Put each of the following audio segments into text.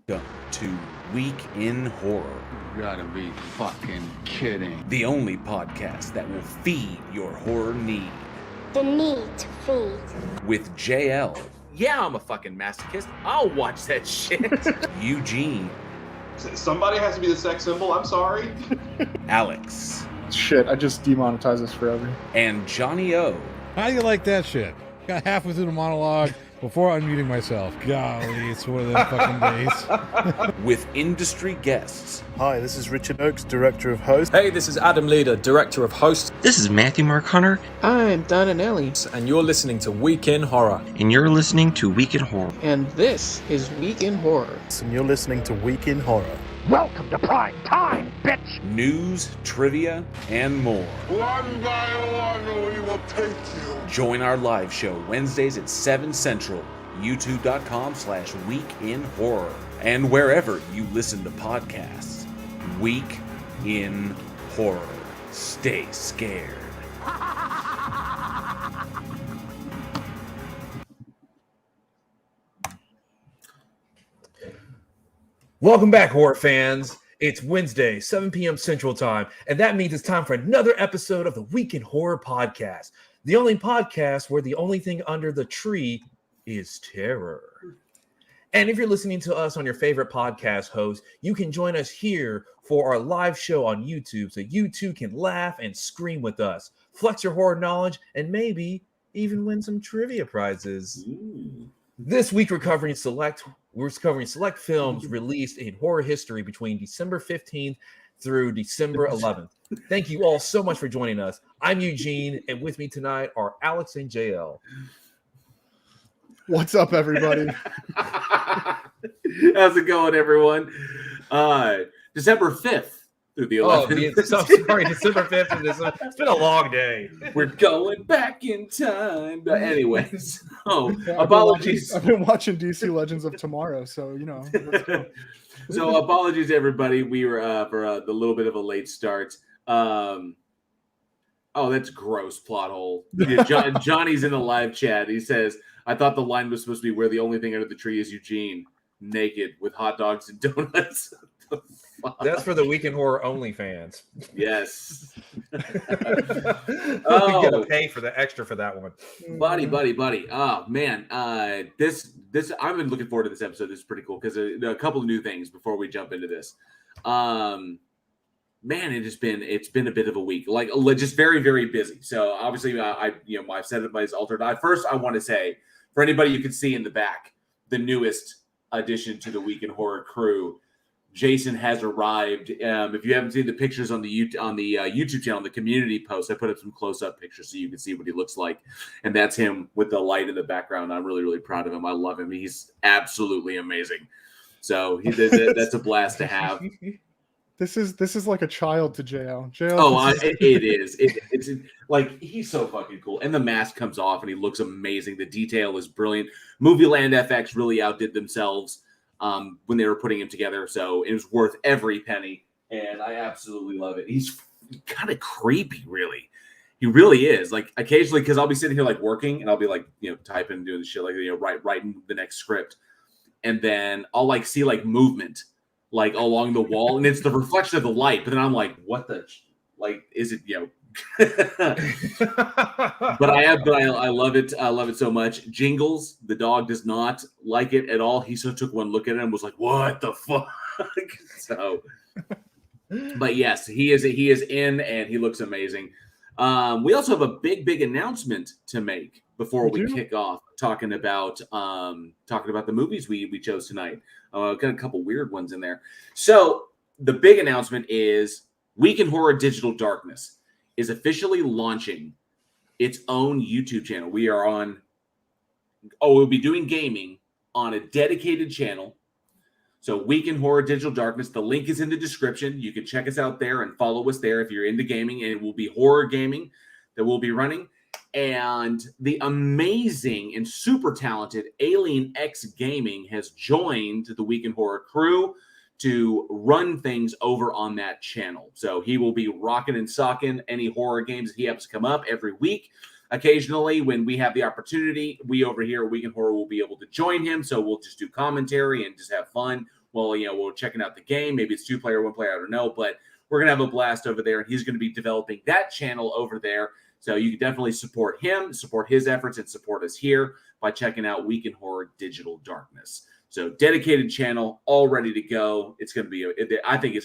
Welcome to Week in Horror. You gotta be fucking kidding. The only podcast that will feed your horror need. The need to feed. With JL. Yeah, I'm a fucking masochist. I'll watch that shit. Eugene. Somebody has to be the sex symbol, I'm sorry. Alex. Shit, I just demonetize this forever. And Johnny O. How do you like that shit? Got halfway through the monologue before unmuting myself. Golly, it's one of them fucking days. With industry guests. Hi, this is Richard Oakes, Director of Host. Hey, this is Adam Leader, Director of Host. This is Matthew Mark Hunter. I'm Don Ellie. And you're listening to Week in Horror. And you're listening to Week in Horror. And this is Week in Horror. And you're listening to Week in Horror. Welcome to prime time, bitch! News, trivia, and more. One by one, we will take you. Join our live show Wednesdays at 7 Central, youtube.com/weekinhorror, and wherever you listen to podcasts. Week in Horror. Stay scared. Welcome back, horror fans. It's Wednesday, 7 p.m. Central Time, and that means it's time for another episode of the Week in Horror podcast, the only podcast where the only thing under the tree is terror. And if you're listening to us on your favorite podcast host, you can join us here for our live show on YouTube so you too can laugh and scream with us, flex your horror knowledge, and maybe even win some trivia prizes. Ooh. This week we're covering select films released in horror history between December 15th through December 11th. Thank you all so much for joining us. I'm Eugene, and with me tonight are Alex and JL. What's up, everybody? How's it going, everyone? December 5th through the 11th. Oh, sorry, December 5th and December. It's been a long day. We're going back in time. But anyways, apologies. I've been watching DC Legends of Tomorrow, so, you know. Let's go. So apologies, everybody. We were for the little bit of a late start. Oh, that's gross plot hole. Yeah, Johnny's in the live chat. He says, I thought the line was supposed to be where the only thing under the tree is Eugene, naked with hot dogs and donuts. That's for the Week in Horror only fans. Yes. You gotta pay for the extra for that one. Buddy. Oh man, this I've been looking forward to this episode. This is pretty cool because a couple of new things before we jump into this. Man, it's been a bit of a week, like just very, very busy. So obviously, I've set up my altered. First, I want to say for anybody you can see in the back, the newest addition to the Week in Horror crew. Jason has arrived. If you haven't seen the pictures on the YouTube channel, the community post, I put up some close-up pictures so you can see what he looks like. And that's him with the light in the background. I'm really, really proud of him. I love him. He's absolutely amazing. So that's a blast to have. This is like a child to JL. It is. It's like he's so fucking cool. And the mask comes off and he looks amazing. The detail is brilliant. Movieland FX really outdid themselves when they were putting him together, so it was worth every penny, and I absolutely love it. He's kind of creepy, really. He really is. Like occasionally, because I'll be sitting here like working, and I'll be like, typing, doing the shit, like writing the next script, and then I'll like see like movement, like along the wall, and it's the reflection of the light. But then I'm like, what the, like, is it but I love it. I love it so much. Jingles, the dog, does not like it at all. He took one look at it and was like, "What the fuck?" So, but yes, he is in, and he looks amazing. We also have a big announcement to make before we kick off talking about the movies we chose tonight. Got a couple weird ones in there. So the big announcement is Week in Horror Digital Darkness is officially launching its own YouTube channel. We'll be doing gaming on a dedicated channel. So Week in Horror Digital Darkness, the link is in the description. You can check us out there and follow us there if you're into gaming, and it will be horror gaming that we'll be running. And the amazing and super talented Alien X Gaming has joined the Week in Horror crew to run things over on that channel. So he will be rocking and socking any horror games that he happens to come up every week. Occasionally, when we have the opportunity, we over here at Week in Horror will be able to join him. So we'll just do commentary and just have fun. while, we're checking out the game. Maybe it's 2-player, 1-player, I don't know. But we're going to have a blast over there, and he's going to be developing that channel over there. So you can definitely support him, support his efforts, and support us here by checking out Week in Horror Digital Darkness. So dedicated channel, all ready to go. It's going to be, I think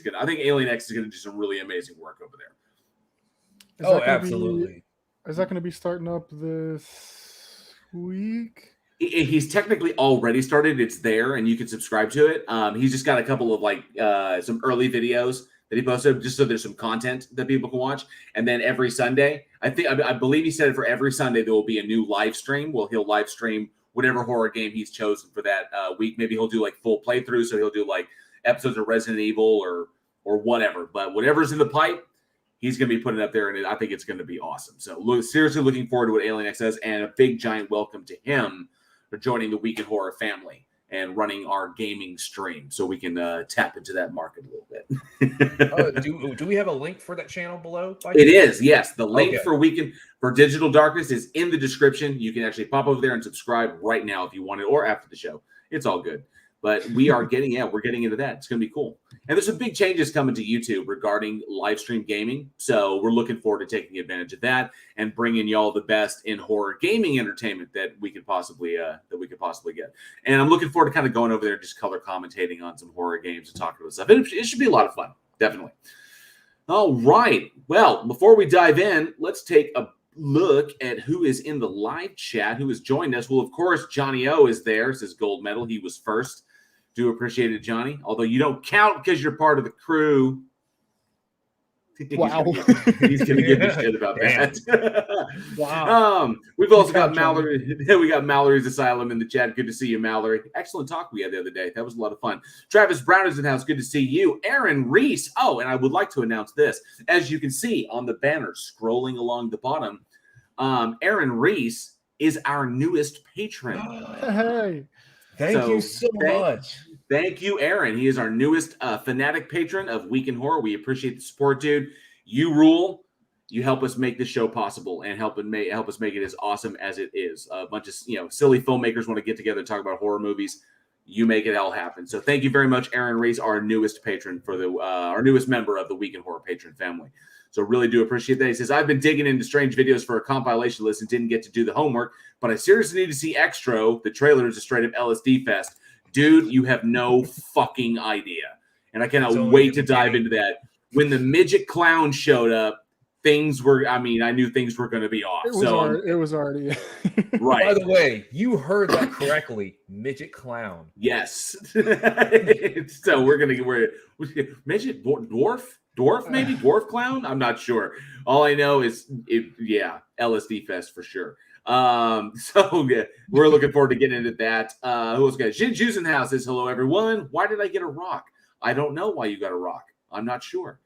Alien X is going to do some really amazing work over there. Absolutely. Is that going to be starting up this week? He's technically already started. It's there, and you can subscribe to it. He's just got a couple of some early videos that he posted, just so there's some content that people can watch. And then every Sunday, I believe he said it for every Sunday there will be a new live stream. Well, he'll live stream whatever horror game he's chosen for that week. Maybe he'll do full playthrough, so he'll do episodes of Resident Evil or whatever. But whatever's in the pipe, he's going to be putting it up there, and I think it's going to be awesome. So seriously looking forward to what Alien X does, and a big giant welcome to him for joining the Week in Horror family and running our gaming stream, so we can tap into that market a little bit. Do we have a link for that channel below? It is, yes. The link for Digital Darkness is in the description. You can actually pop over there and subscribe right now if you want it, or after the show. It's all good. But we are we're getting into that. It's going to be cool. And there's some big changes coming to YouTube regarding live stream gaming. So we're looking forward to taking advantage of that and bringing y'all the best in horror gaming entertainment that we could possibly get. And I'm looking forward to kind of going over there and just color commentating on some horror games and talking about stuff. It should be a lot of fun, definitely. All right. Well, before we dive in, let's take a look at who is in the live chat, who has joined us. Well, of course, Johnny O is there. Says gold medal. He was first. Do appreciate it, Johnny. Although you don't count because you're part of the crew. Wow. He's going to give me shit about that. Wow. We've also got Mallory. We got Mallory's Asylum in the chat. Good to see you, Mallory. Excellent talk we had the other day. That was a lot of fun. Travis Brown is in the house. Good to see you. Aaron Reese. Oh, and I would like to announce this. As you can see on the banner scrolling along the bottom, Aaron Reese is our newest patron. Hey. Thank you so much. Thank you, Aaron. He is our newest fanatic patron of Week in Horror. We appreciate the support, dude. You rule. You help us make this show possible and help us make it as awesome as it is. A bunch of silly filmmakers want to get together and talk about horror movies. You make it all happen. So thank you very much, Aaron Reese, our newest patron our newest member of the Week in Horror patron family. So really do appreciate that. He says, I've been digging into strange videos for a compilation list and didn't get to do the homework, but I seriously need to see XTRO. The trailer is a straight up LSD fest. Dude, you have no fucking idea. And I cannot wait to dive into that. When the midget clown showed up, I knew things were going to be off. It was already. Right. By the way, you heard that correctly. Midget clown. Yes. So we're midget dwarf, maybe dwarf clown. I'm not sure. All I know is LSD fest for sure. We're looking forward to getting into that. Who else got Jin Juice in the house? Says hello, everyone. Why did I get a rock? I don't know why you got a rock. I'm not sure.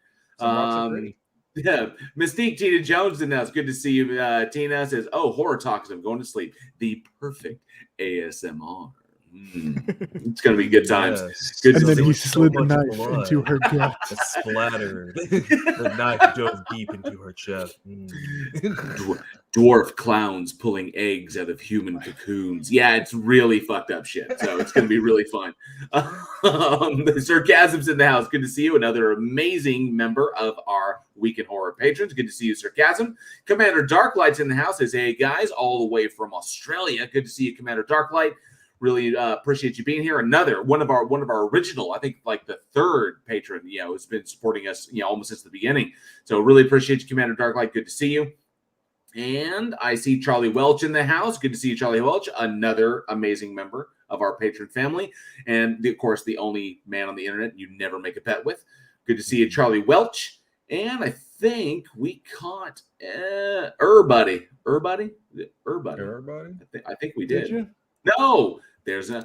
Yeah, Mystique Tina Jones in the house. Good to see you. Tina says, "Oh, horror talks. I'm going to sleep. The perfect ASMR." It's going to be good times. Yes. Good and to then see he slid the knife blood. into her gut. Splattered. The knife dove deep into her chest. Dwarf clowns pulling eggs out of human cocoons. Yeah, it's really fucked up shit. So it's going to be really fun. Sarcasm's in the house. Good to see you. Another amazing member of our Week in Horror patrons. Good to see you, Sarcasm. Commander Darklight's in the house. Says, hey, guys, all the way from Australia. Good to see you, Commander Darklight. Really appreciate you being here. Another one of our original, I think the third patron, who's been supporting us, almost since the beginning. So really appreciate you, Commander Darklight. Good to see you. And I see Charlie Welch in the house. Good to see you, Charlie Welch, another amazing member of our patron family. And of course, the only man on the internet you never make a bet with. Good to see you, Charlie Welch. And I think we caught Buddy. I think we did. You? No,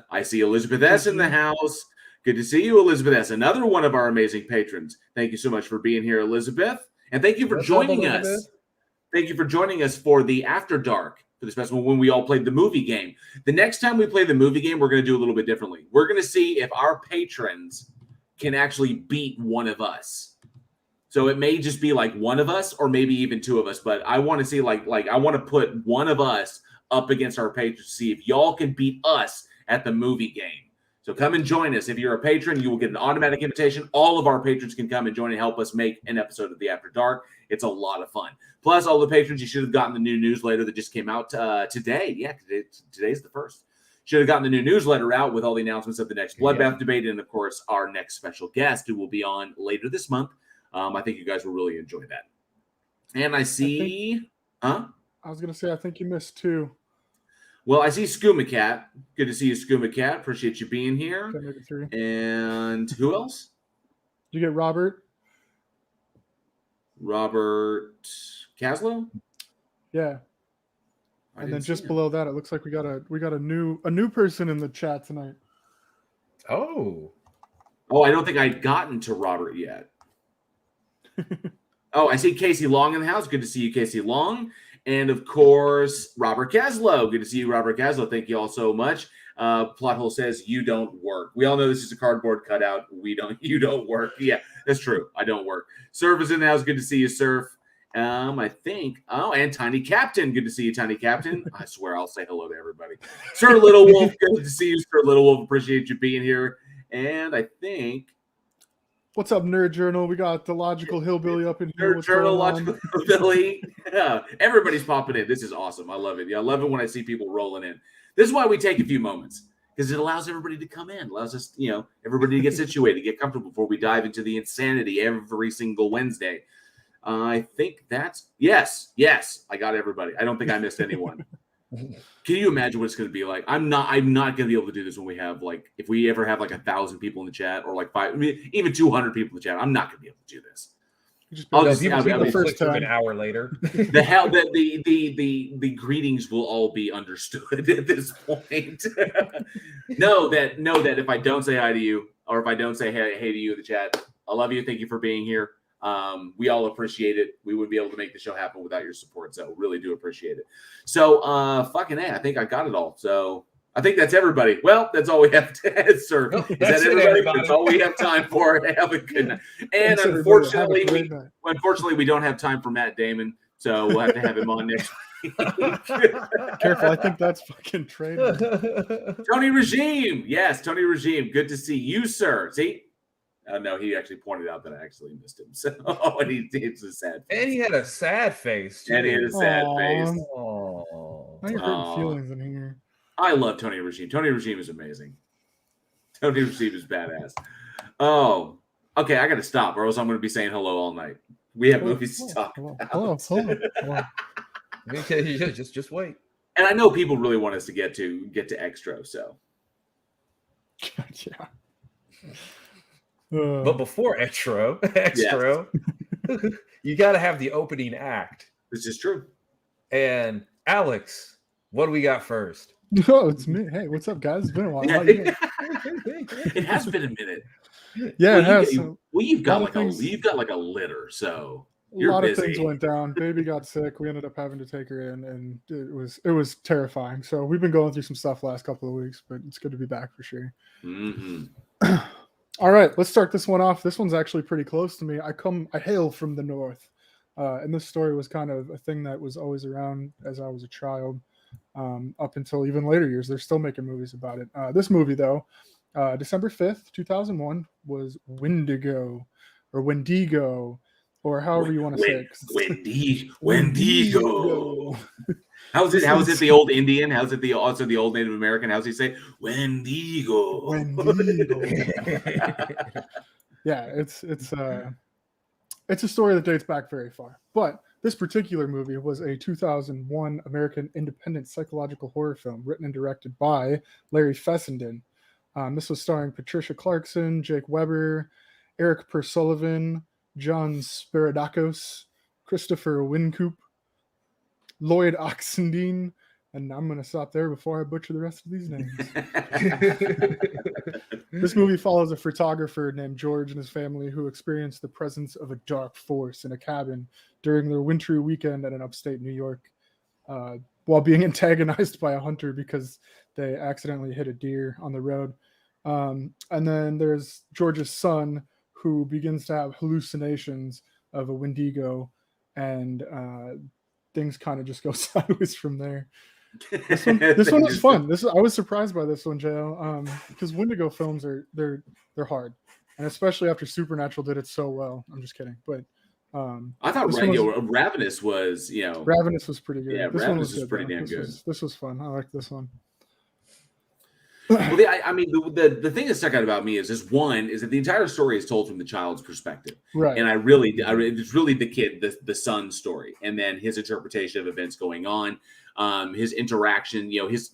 I see Elizabeth S. in the house. Good to see you, Elizabeth S. Another one of our amazing patrons. Thank you so much for being here, Elizabeth. And thank you for joining us. Thank you for joining us for the After Dark for this festival when we all played the movie game. The next time we play the movie game, we're going to do a little bit differently. We're going to see if our patrons can actually beat one of us. So it may just be like one of us or maybe even two of us, but I want to see I want to put one of us up against our patrons to see if y'all can beat us at the movie game. So come and join us. If you're a patron, you will get an automatic invitation. All of our patrons can come and join and help us make an episode of The After Dark. It's a lot of fun. Plus, all the patrons, you should have gotten the new newsletter that just came out today. Yeah, today's the 1st. Should have gotten the new newsletter out with all the announcements of the next Bloodbath debate and, of course, our next special guest who will be on later this month. I think you guys will really enjoy that. And I see... I was going to say, I think you missed 2. Well, I see Skooma Cat. Good to see you, Skooma Cat. Appreciate you being here. Maybe 3. And who else? Did you get Robert? Robert Caslow? Yeah. And then just below that, it looks like we got a new person in the chat tonight. Oh, I don't think I'd gotten to Robert yet. I see Casey Long in the house. Good to see you, Casey Long. And of course, Robert Caslow. Good to see you, Robert Caslow. Thank you all so much. Plothole says you don't work. We all know this is a cardboard cutout. You don't work. Yeah, that's true. I don't work. Surf is in the house. Good to see you, Surf. I think. And Tiny Captain. Good to see you, Tiny Captain. I swear I'll say hello to everybody. Sir Little Wolf. Good to see you, Sir Little Wolf. Appreciate you being here. And I think. What's up, Nerd Journal? We got the Logical Hillbilly up in here. Nerd Journal, Logical Hillbilly. Yeah, everybody's popping in. This is awesome. I love it. Yeah, I love it when I see people rolling in. This is why we take a few moments, because it allows everybody to come in, allows us, everybody to get situated, get comfortable before we dive into the insanity every single Wednesday. I think that's yes. I got everybody. I don't think I missed anyone. Can you imagine what it's going to be like? I'm not going to be able to do this when we have if we ever have 1,000 people in the chat or even 200 people in the chat. I'm not going to be able to do this. I'll just the first time an hour later. The greetings will all be understood at this point. know that if I don't say hi to you or if I don't say hey to you in the chat, I love you. Thank you for being here. We all appreciate it. We wouldn't be able to make the show happen without your support. So really do appreciate it. So fucking A, I think I got it all. So I think that's everybody. Well, that's all we have to sir. Is that everybody? That's all we have time for. Have a good night. And unfortunately, we don't have time for Matt Damon. So we'll have to have him on next week. Careful, I think that's fucking trade. Tony Regime. Yes, Tony Regime. Good to see you, sir. See? No, he actually pointed out that I actually missed him. So, and it's a sad face. And he had a sad face, too. And he had a sad face. Now you're hurting feelings in here. I love Tony Regime. Tony Regime is amazing. Tony Regime is badass. Oh, okay. I got to stop, or else I'm going to be saying hello all night. We have movies to talk about. Hello. Okay, just wait. And I know people really want us to get to XTRO, so. Yeah. But before XTRO, you got to have the opening act. This is true. And Alex, what do we got first? Oh, it's me. Hey, what's up, guys? It's been a while. It has been a minute. Yeah, it has. You've got like a litter, so you're a lot busy. of things went down. Baby got sick. We ended up having to take her in, and it was terrifying. So we've been going through some stuff last couple of weeks, but it's good to be back for sure. Mm-hmm. All right, let's start this one off. This one's actually pretty close to me. I hail from the north, and this story was kind of a thing that was always around as I was a child, up until even later years. They're still making movies about it. This movie, though, December 5th, 2001, was Wendigo, or however you want to say it. Wendigo. How's it the old Indian? How's it also the old Native American? How's he say Wendigo? Yeah, it's a story that dates back very far. But this particular movie was a 2001 American independent psychological horror film written and directed by Larry Fessenden. This was starring Patricia Clarkson, Jake Weber, Eric Persullivan, John Spiridakos, Christopher Wincoop, Lloyd Oxendine, and I'm going to stop there before I butcher the rest of these names. This movie follows a photographer named George and his family who experienced the presence of a dark force in a cabin during their wintry weekend at an upstate New York, while being antagonized by a hunter because they accidentally hit a deer on the road. And then there's George's son, who begins to have hallucinations of a Wendigo, and things kind of just go sideways from there. This one was fun. I was surprised by this one, Jo, because Wendigo films they're hard, and especially after Supernatural did it so well. I'm just kidding, but I thought Ravenous was Ravenous was pretty good. Yeah, this Ravenous one was pretty damn good. This was fun. I liked this one. Well, I mean, the thing that stuck out about me is that the entire story is told from the child's perspective, right? And it's really the kid, the son's story, and then his interpretation of events going on, his interaction, his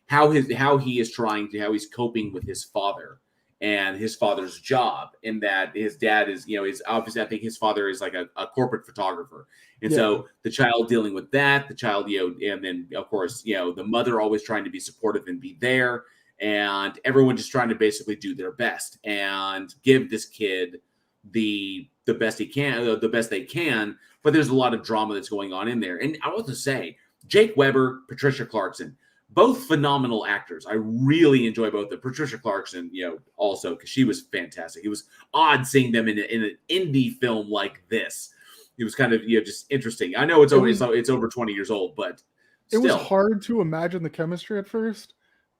how he's coping with his father and his father's job, and that his dad is obviously, I think his father is like a corporate photographer, and so the child dealing with that, the child, and then of course, the mother always trying to be supportive and be there. And everyone just trying to basically do their best and give this kid the best they can. But there's a lot of drama that's going on in there. And I want to say, Jake Weber, Patricia Clarkson, both phenomenal actors. I really enjoy both. Patricia Clarkson, also because she was fantastic. It was odd seeing them in an indie film like this. It was kind of just interesting. I know it's over 20 years old, but still. It was hard to imagine the chemistry at first.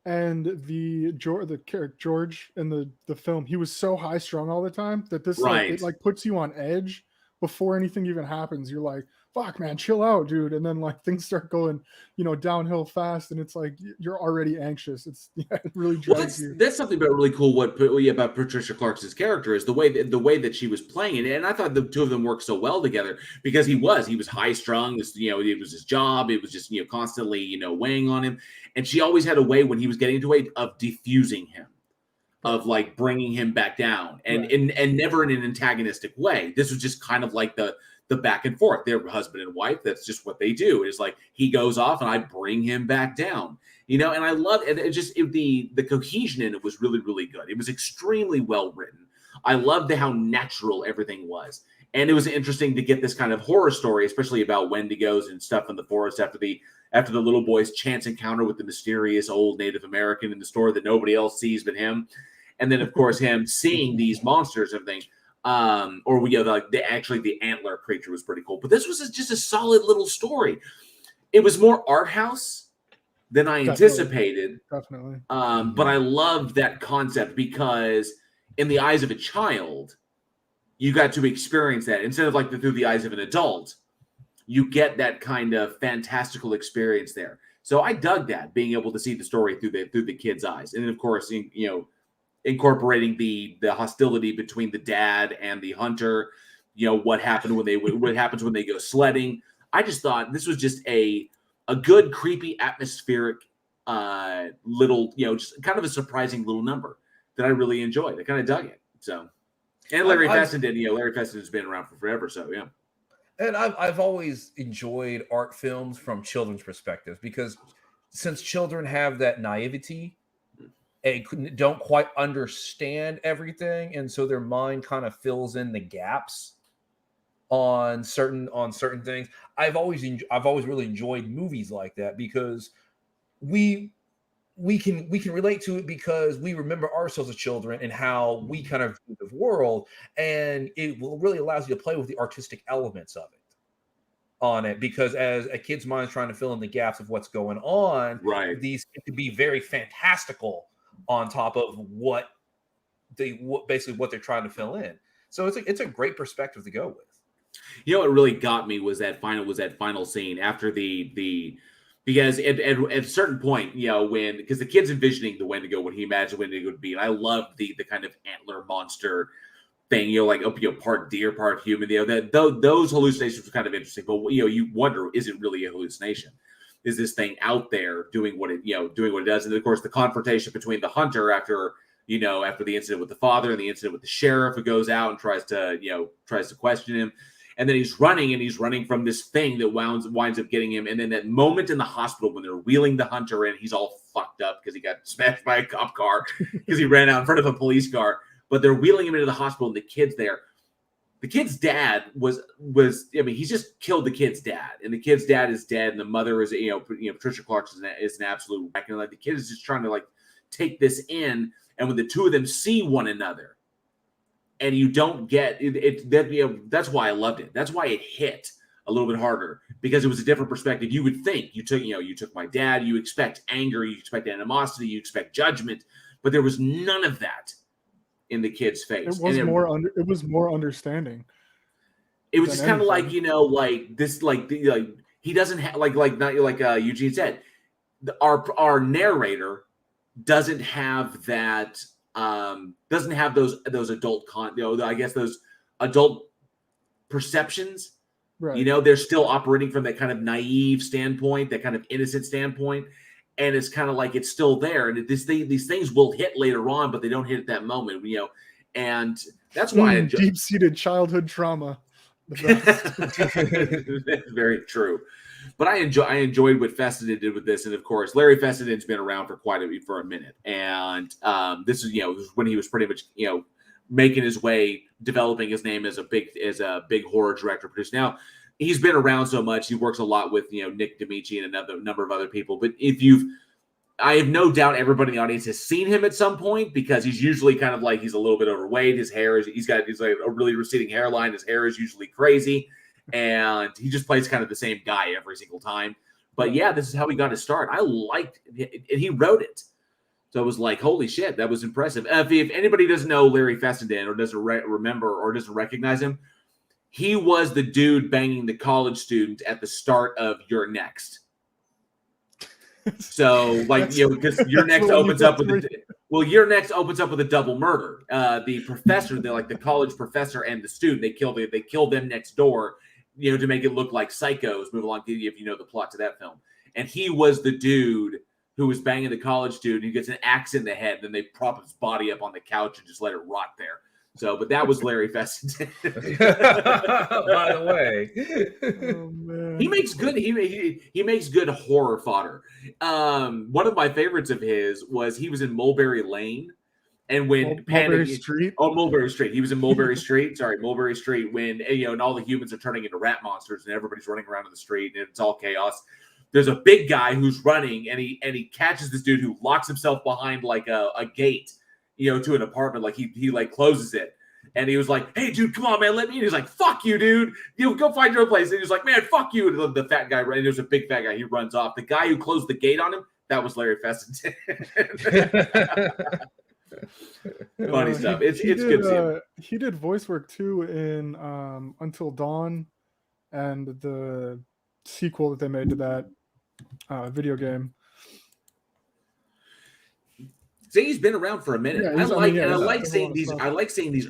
And the character George in the film, he was so high strung all the time that this it puts you on edge before anything even happens. You're like, fuck, man, chill out, dude. And then things start going, downhill fast, and it's like you're already anxious. It's it really drags you. That's something about really cool. About Patricia Clarkson's character is the way that she was playing it, and I thought the two of them worked so well together because he was high strung. It was his job. It was just constantly weighing on him, and she always had a way when he was getting into a way of diffusing him, of bringing him back down, and never in an antagonistic way. This was just kind of like the back and forth. They're husband and wife. That's just what they do. It's like he goes off and I bring him back down, and I love it. The cohesion in it was really, really good. It was extremely well written. I loved how natural everything was. And it was interesting to get this kind of horror story, especially about Wendigos and stuff in the forest after the little boy's chance encounter with the mysterious old Native American in the store that nobody else sees but him. And then of course him seeing these monsters and everything. The antler creature was pretty cool, but this was just a solid little story. It was more art house than I anticipated. Definitely. But I loved that concept because in the eyes of a child, you got to experience that instead of through the eyes of an adult. You get that kind of fantastical experience there. So I dug that, being able to see the story through the kid's eyes, and then of course, incorporating the hostility between the dad and the hunter, what happens when they go sledding. I just thought this was just a good, creepy, atmospheric little, just kind of a surprising little number that I really enjoyed. I kind of dug it. So, and Larry Feston did. Larry Feston has been around for forever. So yeah. And I've always enjoyed art films from children's perspectives because since children have that naivety and don't quite understand everything, and so their mind kind of fills in the gaps on certain things. I've always really enjoyed movies like that because we can relate to it because we remember ourselves as children and how we kind of view the world, and it really allows you to play with the artistic elements of it on it, because as a kid's mind is trying to fill in the gaps of what's going on, these can be very fantastical on top of what they're trying to fill in. So it's a great perspective to go with. What really got me was that final scene after because at a certain point, because the kid's envisioning the Wendigo, what he imagined Wendigo would be, and I loved the kind of antler monster thing, part deer, part human. Those hallucinations were kind of interesting, but you wonder, is it really a hallucination? Is this thing out there doing what it does? And of course, the confrontation between the hunter after the incident with the father and the incident with the sheriff, who goes out and tries to question him. And then he's running from this thing that winds up getting him. And then that moment in the hospital when they're wheeling the hunter in, he's all fucked up because he got smashed by a cop car because he ran out in front of a police car. But they're wheeling him into the hospital, and the kid's there. The kid's dad was he's just killed the kid's dad, and the kid's dad is dead, and the mother is Patricia Clarkson is an absolute wreck, and the kid is just trying to take this in, and when the two of them see one another, and you don't get it, that's why I loved it. That's why it hit a little bit harder because it was a different perspective. You would think you took my dad, you expect anger, you expect animosity, you expect judgment, but there was none of that in the kid's face. It was more understanding. It was just kind of like, he doesn't have Eugene said, our narrator doesn't have that, doesn't have those adult those adult perceptions. Right. They're still operating from that kind of naive standpoint, that kind of innocent standpoint. And it's kind of like it's still there. And these things will hit later on, but they don't hit at that moment, and that's why I enjoy deep-seated childhood trauma. Very true. But I enjoyed what Fessenden did with this, and of course, Larry Fessenden's been around for a minute, and this is when he was pretty much making his way, developing his name as a big horror director producer. Now he's been around so much; he works a lot with Nick D'Amici and another number of other people. But I have no doubt everybody in the audience has seen him at some point because he's usually kind of like he's a little bit overweight. His hair he's like a really receding hairline. His hair is usually crazy. And he just plays kind of the same guy every single time. But yeah, this is how he got his start. I liked it. And he wrote it. So it was like, holy shit, that was impressive. If anybody doesn't know Larry Fessenden or doesn't remember or doesn't recognize him, he was the dude banging the college student at the start of You're Next. So because You're Next opens up with You're Next opens up with a double murder. The professor, the college professor and the student, they kill them next door. To make it look like Psychos. Move along, if you know the plot to that film. And he was the dude who was banging the college student. He gets an axe in the head. Then they prop his body up on the couch and just let it rot there. So, but that was Larry Fessenden. By the way, oh, man. He makes good. He makes good horror fodder. One of my favorites of his was he was in Mulberry Lane. And when Mulberry Street? Oh, Mulberry Street. He was in Mulberry Street. Sorry, Mulberry Street. When and all the humans are turning into rat monsters, and everybody's running around in the street, and it's all chaos. There's a big guy who's running, and he catches this dude who locks himself behind like a gate, to an apartment. Like he closes it, and he was like, "Hey, dude, come on, man, let me in." He's like, "Fuck you, dude. Go find your own place." And he's like, "Man, fuck you." And the fat guy, and there's a big fat guy. He runs off. The guy who closed the gate on him, that was Larry Fessenden. Funny stuff. It's good to see. He did voice work too in Until Dawn and the sequel that they made to that video game. See, he's been around for a minute. Yeah, I like seeing these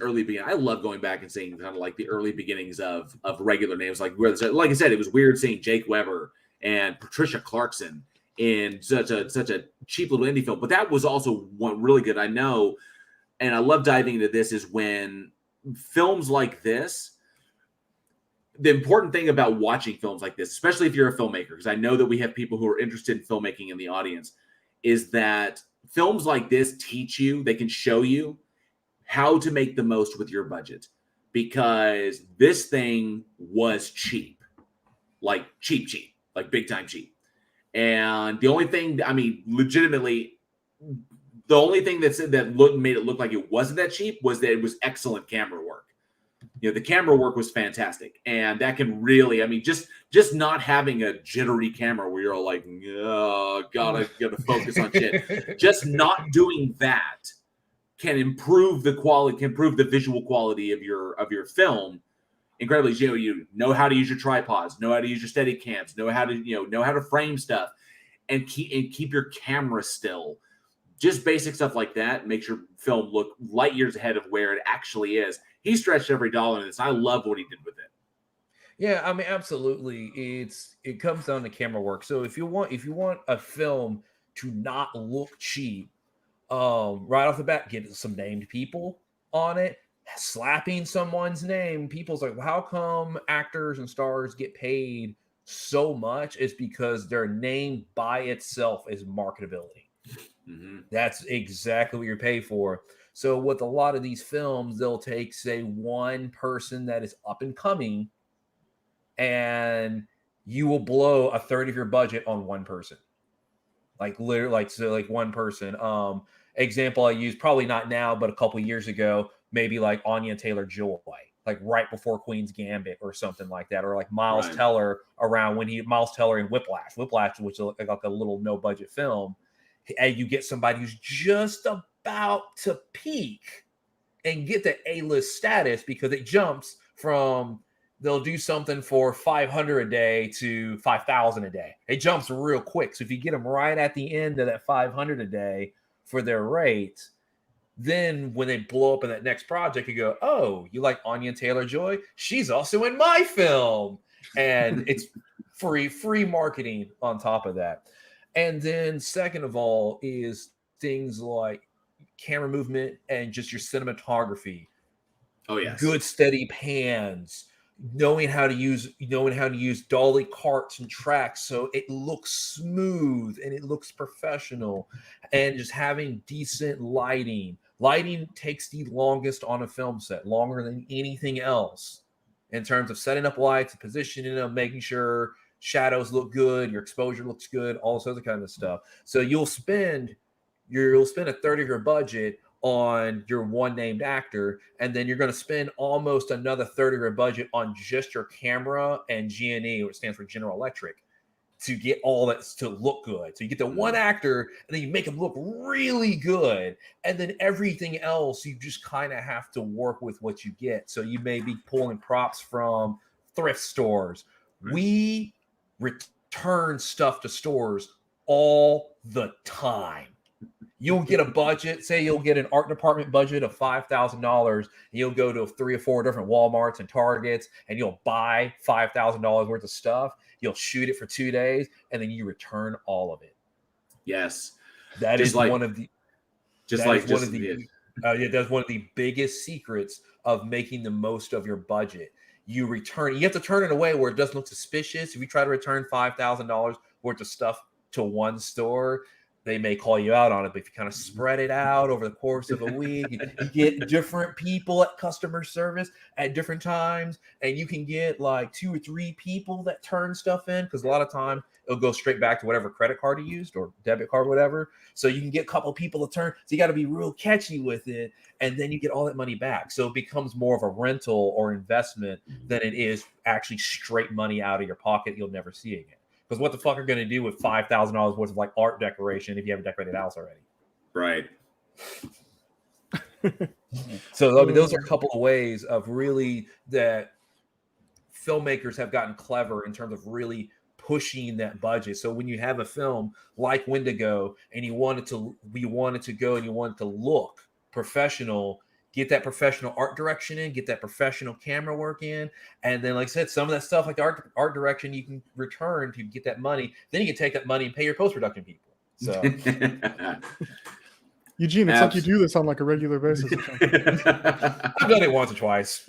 early beginnings. I love going back and seeing kind of like the early beginnings of regular names. Like I said, it was weird seeing Jake Weber and Patricia Clarkson in such a cheap little indie film. But that was also one really good. I know, and I love diving into this, is when films like this, the important thing about watching films like this, especially if you're a filmmaker, because I know that we have people who are interested in filmmaking in the audience, is that films like this teach you, they can show you how to make the most with your budget. Because this thing was cheap, like big time cheap. And the only thing, legitimately, the only thing made it look like it wasn't that cheap was that it was excellent camera work. The camera work was fantastic, and that can really, just not having a jittery camera where you're all like, oh, gotta focus on shit. Just not doing that can improve the quality, can improve the visual quality of your film incredibly. You know how to use your tripods, know how to use your steady cams, know how to frame stuff, and keep your camera still. Just basic stuff like that makes your film look light years ahead of where it actually is. He stretched every dollar in this. I love what he did with it. Yeah, absolutely. It comes down to camera work. So if you want a film to not look cheap, right off the bat, get some named people on it. Slapping someone's name, people's like, well, how come actors and stars get paid so much? It's because their name by itself is marketability. Mm-hmm. That's exactly what you're paid for. So with a lot of these films, they'll take, say, one person that is up and coming, and you will blow a third of your budget on one person. Like literally, like one person. Example I use, probably not now, but a couple years ago, maybe like Anya Taylor-Joy. like right before Queen's Gambit or something like that, or like Miles Teller around when Miles Teller in Whiplash, which is like a little no budget film, and you get somebody who's just about to peak and get the A-list status because it jumps from they'll do something for $500 a day to $5,000 a day. It jumps real quick. So if you get them right at the end of that $500 a day for their rate, then when they blow up in that next project, you go, oh, you like Anya Taylor-Joy? She's also in my film. And it's free marketing on top of that. And then second of all is things like camera movement and just your cinematography. Oh, yes. Good steady pans, knowing how to use dolly carts and tracks so it looks smooth and it looks professional, and just having decent lighting. Lighting takes the longest on a film set, longer than anything else, in terms of setting up lights, positioning them, making sure shadows look good, your exposure looks good, all this other kind of stuff. So you'll spend a third of your budget on your one named actor, and then you're going to spend almost another third of your budget on just your camera and G&E, which stands for General Electric, to get all that to look good. So you get the one actor, and then you make him look really good, and then everything else you just kind of have to work with what you get. So you may be pulling props from thrift stores. We return stuff to stores all the time. You'll get a budget, say you'll get an art department budget of $5,000, and you'll go to 3 or 4 different Walmarts and Targets, and you'll buy $5,000 worth of stuff. You'll shoot it for 2 days, and then you return all of it. Yes. That is one of the biggest secrets of making the most of your budget. You have to turn it in a way where it doesn't look suspicious. If you try to return $5,000 worth of stuff to one store, they may call you out on it, but if you kind of spread it out over the course of a week, you get different people at customer service at different times, and you can get like 2 or 3 people that turn stuff in, because a lot of time it'll go straight back to whatever credit card you used or debit card, whatever. So you can get a couple of people to turn. So you got to be real catchy with it, and then you get all that money back. So it becomes more of a rental or investment than it is actually straight money out of your pocket you'll never see again. Because what the fuck are going to do with $5,000 worth of like art decoration if you have a decorated house already? Right. So I mean, those are a couple of ways of really that filmmakers have gotten clever in terms of really pushing that budget. So when you have a film like Wendigo and you want it to look professional, get that professional art direction in, get that professional camera work in. And then, like I said, some of that stuff like the art direction you can return to get that money. Then you can take that money and pay your post-production people. So Eugene, it's like you do this on like a regular basis. I've done it once or twice.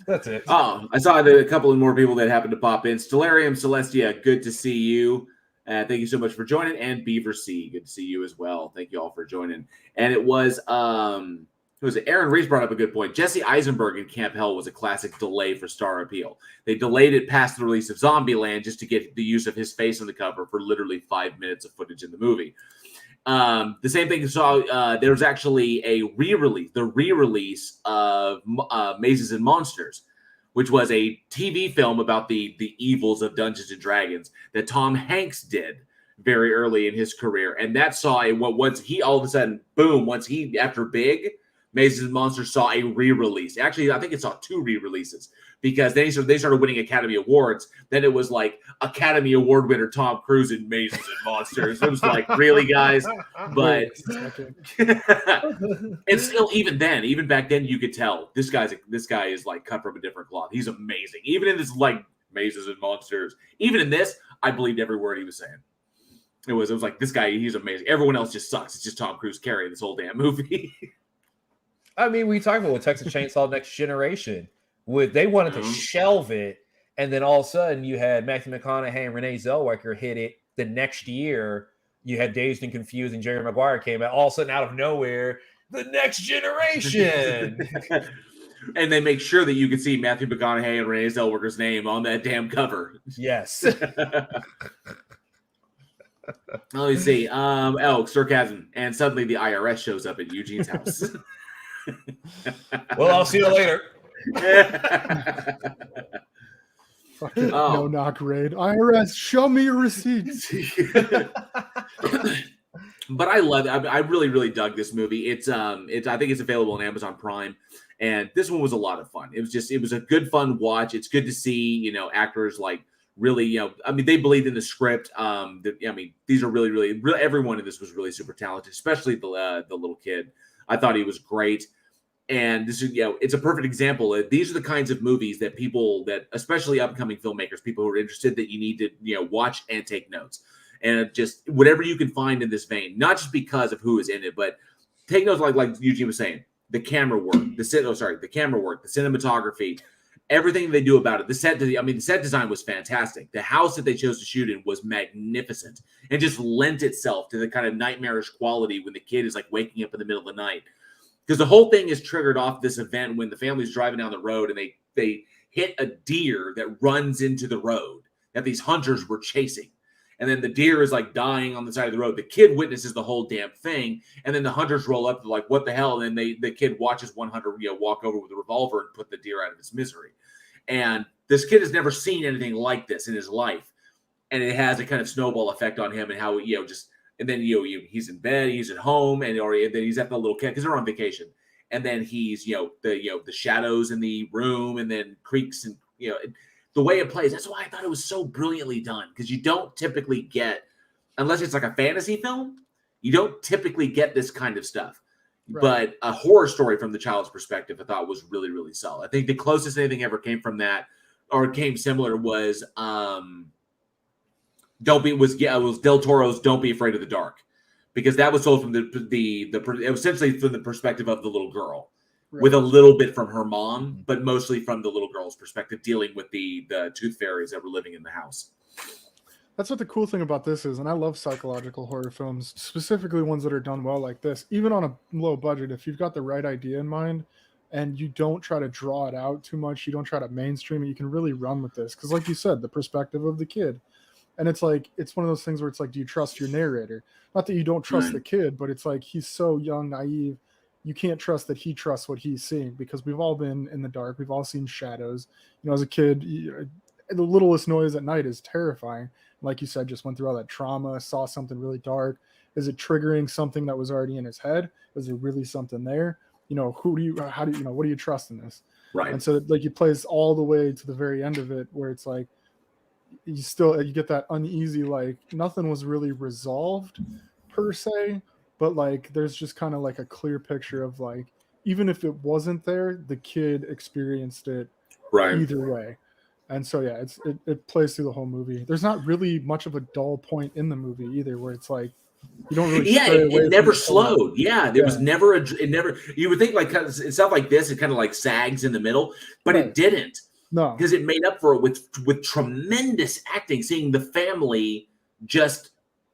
That's it. Oh, I saw a couple of more people that happened to pop in. Stellarium Celestia, good to see you. Thank you so much for joining. And Beaver C, good to see you as well. Thank you all for joining. And it was Aaron Reese brought up a good point. Jesse Eisenberg in Camp Hell was a classic delay for star appeal. They delayed it past the release of Zombieland just to get the use of his face on the cover for literally 5 minutes of footage in the movie. The same thing you saw, there was actually a re-release of Mazes and Monsters, which was a TV film about the evils of Dungeons and Dragons that Tom Hanks did very early in his career. And that saw once he all of a sudden, boom, after Big, Mazes and Monsters saw a re-release. Actually, I think it saw 2 re-releases because they started winning Academy Awards. Then it was like Academy Award winner Tom Cruise in Mazes and Monsters. It was like, really, guys? But and still, even back then, you could tell this guy is like cut from a different cloth. He's amazing. Even in this like Mazes and Monsters, even in this, I believed every word he was saying. It was like, this guy, he's amazing. Everyone else just sucks. It's just Tom Cruise carrying this whole damn movie. I mean, we talked about with Texas Chainsaw Next Generation. They wanted to shelve it, and then all of a sudden you had Matthew McConaughey and Renee Zellweger hit it the next year. You had Dazed and Confused, and Jerry Maguire came out. All of a sudden, out of nowhere, The Next Generation. And they make sure that you can see Matthew McConaughey and Renee Zellweger's name on that damn cover. Yes. Let me see. Sarcasm. And suddenly the IRS shows up at Eugene's house. Well, I'll see you later. Fucking no knock raid. IRS, show me your receipts. But I love it. I really, really dug this movie. I think it's available on Amazon Prime, and this one was a lot of fun. It was a good, fun watch. It's good to see, actors like really, they believed in the script. These are really, really, everyone in this was really super talented, especially the little kid. I thought he was great. And this is, it's a perfect example. These are the kinds of movies that especially upcoming filmmakers, people who are interested, that you need to, watch and take notes. And just whatever you can find in this vein, not just because of who is in it, but take notes like Eugene was saying, the camera work, the cinematography, everything they do about it. The set design was fantastic. The house that they chose to shoot in was magnificent and just lent itself to the kind of nightmarish quality when the kid is like waking up in the middle of the night. Because the whole thing is triggered off this event when the family's driving down the road and they hit a deer that runs into the road that these hunters were chasing. And then the deer is like dying on the side of the road. The kid witnesses the whole damn thing. And then the hunters roll up, like, what the hell? And then the kid watches one hunter walk over with a revolver and put the deer out of its misery. And this kid has never seen anything like this in his life. And it has a kind of snowball effect on him and how, and then he's in bed, he's at home, and then he's at the little camp because they're on vacation. And then he's the shadows in the room, and then creaks, and the way it plays. That's why I thought it was so brilliantly done, because you don't typically get, unless it's like a fantasy film, you don't typically get this kind of stuff. Right. But a horror story from the child's perspective, I thought was really, really solid. I think the closest anything ever came from that, or came similar, was Del Toro's Don't Be Afraid of the Dark, because that was told from it was essentially from the perspective of the little girl, right, with a little bit from her mom, but mostly from the little girl's perspective, dealing with the tooth fairies that were living in the house. That's what the cool thing about this is, and I love psychological horror films, specifically ones that are done well like this, even on a low budget. If you've got the right idea in mind and you don't try to draw it out too much, you don't try to mainstream it, you can really run with this. Because like you said, the perspective of the kid. And it's like, it's one of those things where it's like, do you trust your narrator? Not that you don't trust the kid, but it's like, he's so young, naive. You can't trust that he trusts what he's seeing, because we've all been in the dark. We've all seen shadows. As a kid, the littlest noise at night is terrifying. Like you said, just went through all that trauma, saw something really dark. Is it triggering something that was already in his head? Is there really something there? What do you trust in this? Right. And so like it plays all the way to the very end of it, where it's like, you get that uneasy, like nothing was really resolved per se, but like there's just kind of like a clear picture of like, even if it wasn't there, the kid experienced it right either way. And so yeah, it plays through the whole movie. There's not really much of a dull point in the movie either, where it's like you don't really it never slowed. There was never you would think like stuff like this, it kind of like sags in the middle, but it didn't. No, because it made up for it with tremendous acting, seeing the family just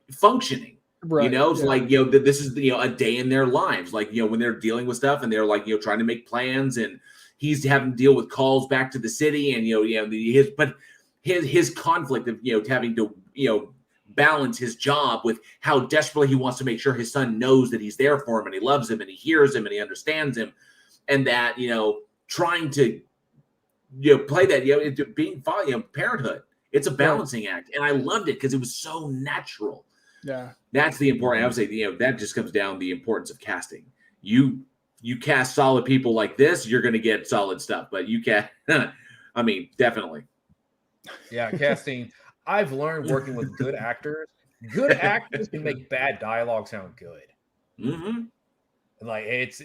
functioning. Right. It's like, this is a day in their lives, like, when they're dealing with stuff and they're like, trying to make plans, and he's having to deal with calls back to the city, and his conflict of having to balance his job with how desperately he wants to make sure his son knows that he's there for him and he loves him and he hears him and he understands him, and that trying to play that, being parenthood. It's a balancing act, and I loved it because it was so natural. Yeah, that's the important. I would say, that just comes down to the importance of casting. You cast solid people like this, you're going to get solid stuff. But you can't. Definitely. Yeah, casting. I've learned working with good actors. Good actors can make bad dialogue sound good. Mm-hmm. Like it's,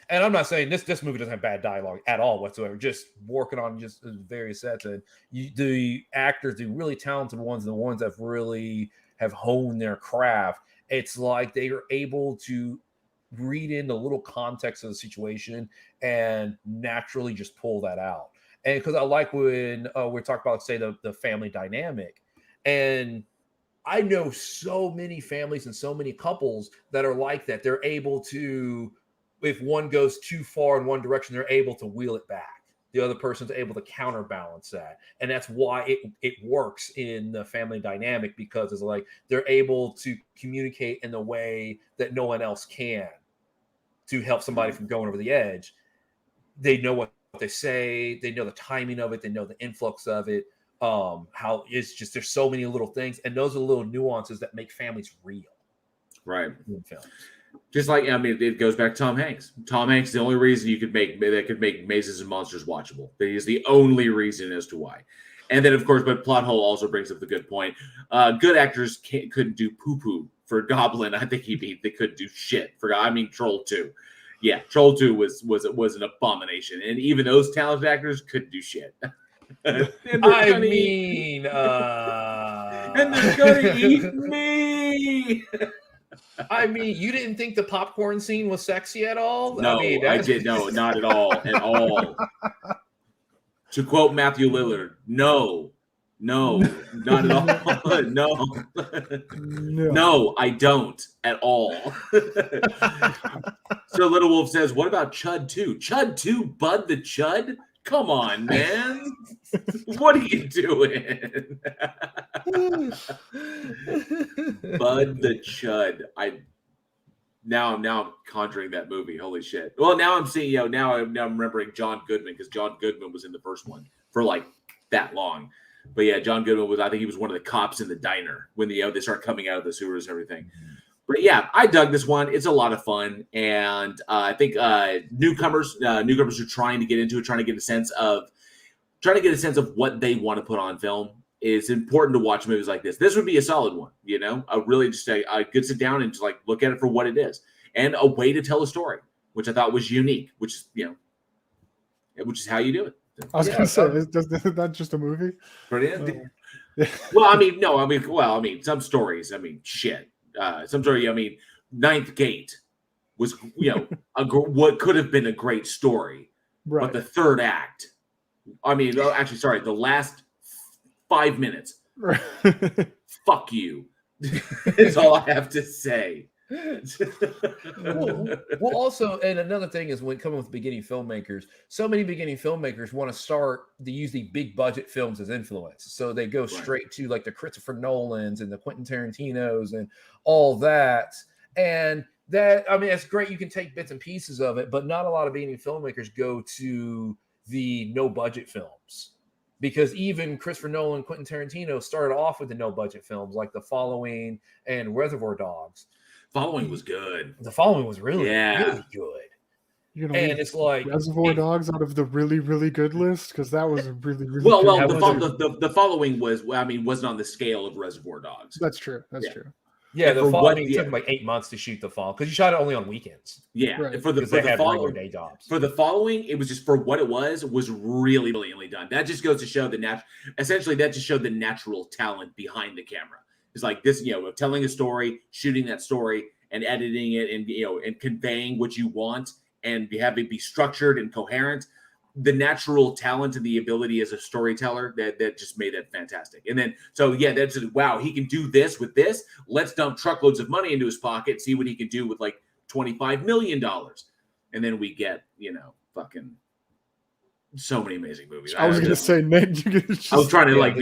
and I'm not saying this movie doesn't have bad dialogue at all whatsoever. Just working on just various sets, and the actors, the really talented ones, the ones that really have honed their craft. It's like they are able to read in the little context of the situation and naturally just pull that out. And because I like when we're talking about, say, the family dynamic, and I know so many families and so many couples that are like that. They're able to, if one goes too far in one direction, they're able to wheel it back. The other person's able to counterbalance that. And that's why it works in the family dynamic, because it's like they're able to communicate in the way that no one else can to help somebody from going over the edge. They know what they say, they know the timing of it, they know the influx of it. How it's just there's so many little things, and those are the little nuances that make families real. Right. In films. Just like, I mean, it goes back to Tom Hanks. Tom Hanks, the only reason you could make Mazes and Monsters watchable. That is the only reason as to why. And then, of course, but plot hole also brings up the good point. Good actors couldn't do poo-poo for Goblin. I think they couldn't do shit for. I mean, Troll 2. Yeah, Troll 2 was an abomination, and even those talented actors couldn't do shit. And they're gonna eat me. I mean, you didn't think the popcorn scene was sexy at all? No, I did. No, not at all. At all. To quote Matthew Lillard, no, not at all. No, I don't at all. So Little Wolf says, what about Chud 2? Chud 2, Bud the Chud? Come on, man. What are you doing? Bud the Chud. Now I'm conjuring that movie. Holy shit. Well, now I'm seeing, now I'm remembering John Goodman, because John Goodman was in the first one for like that long. But yeah, John Goodman I think he was one of the cops in the diner when they start coming out of the sewers and everything. But yeah, I dug this one. It's a lot of fun, and I think newcomers are trying to get into it, trying to get a sense of what they want to put on film. It's important to watch movies like this. This would be a solid one, a really just a good sit down and just like look at it for what it is, and a way to tell a story, which I thought was unique, which is how you do it. I was gonna say, is that just a movie? Brilliant. Well, I mean, some stories. I mean, shit. Some story. I mean, Ninth Gate was, what could have been a great story, right. But the third act. I mean, actually, sorry, the last 5 minutes. Right. Fuck you. That's all I have to say. well, also, and another thing is when coming with beginning filmmakers, so many beginning filmmakers want to use the big budget films as influence. So they go straight to like the Christopher Nolans and the Quentin Tarantinos and all that. And that, I mean, it's great. You can take bits and pieces of it, but not a lot of beginning filmmakers go to the no budget films. Because even Christopher Nolan, Quentin Tarantino started off with the no budget films like The Following and Reservoir Dogs. Following was good. The Following was really good. And it's like Reservoir Dogs out of the really, really good list, because that was a really, really well. Good The Following wasn't on the scale of Reservoir Dogs. That's true. That's true. Yeah, The Following took like 8 months to shoot The Fall, because you shot it only on weekends. Yeah, right. For the Following day jobs. For The Following, it was just for what it was really brilliantly done. That just goes to show that just showed the natural talent behind the camera. It's like this, telling a story, shooting that story, and editing it, and and conveying what you want, and having it be structured and coherent. The natural talent and the ability as a storyteller that just made that fantastic. And then, that's just, wow, he can do this with this. Let's dump truckloads of money into his pocket, see what he can do with like $25 million. And then we get, fucking so many amazing movies. I was going to say, Nick, I was trying to what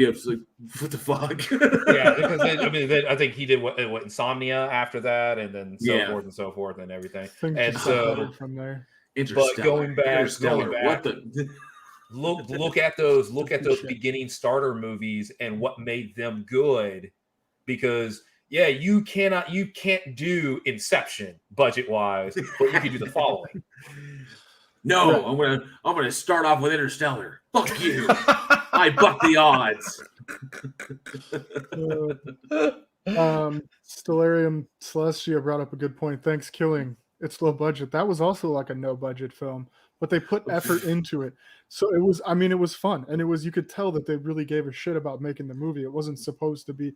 the fuck? Yeah, because I think he did what Insomnia after that, and then forth and so forth and everything. And so from there. But going back, look at those beginning starter movies and what made them good, because you can't do Inception budget wise, but you can do The Following. No, I'm gonna start off with Interstellar. Fuck you. I buck the odds. Stellarium Celestia brought up a good point. Thanks, Killing. It's low budget. That was also like a no budget film, but they put effort into it. So it was fun. And you could tell that they really gave a shit about making the movie. It was supposed to be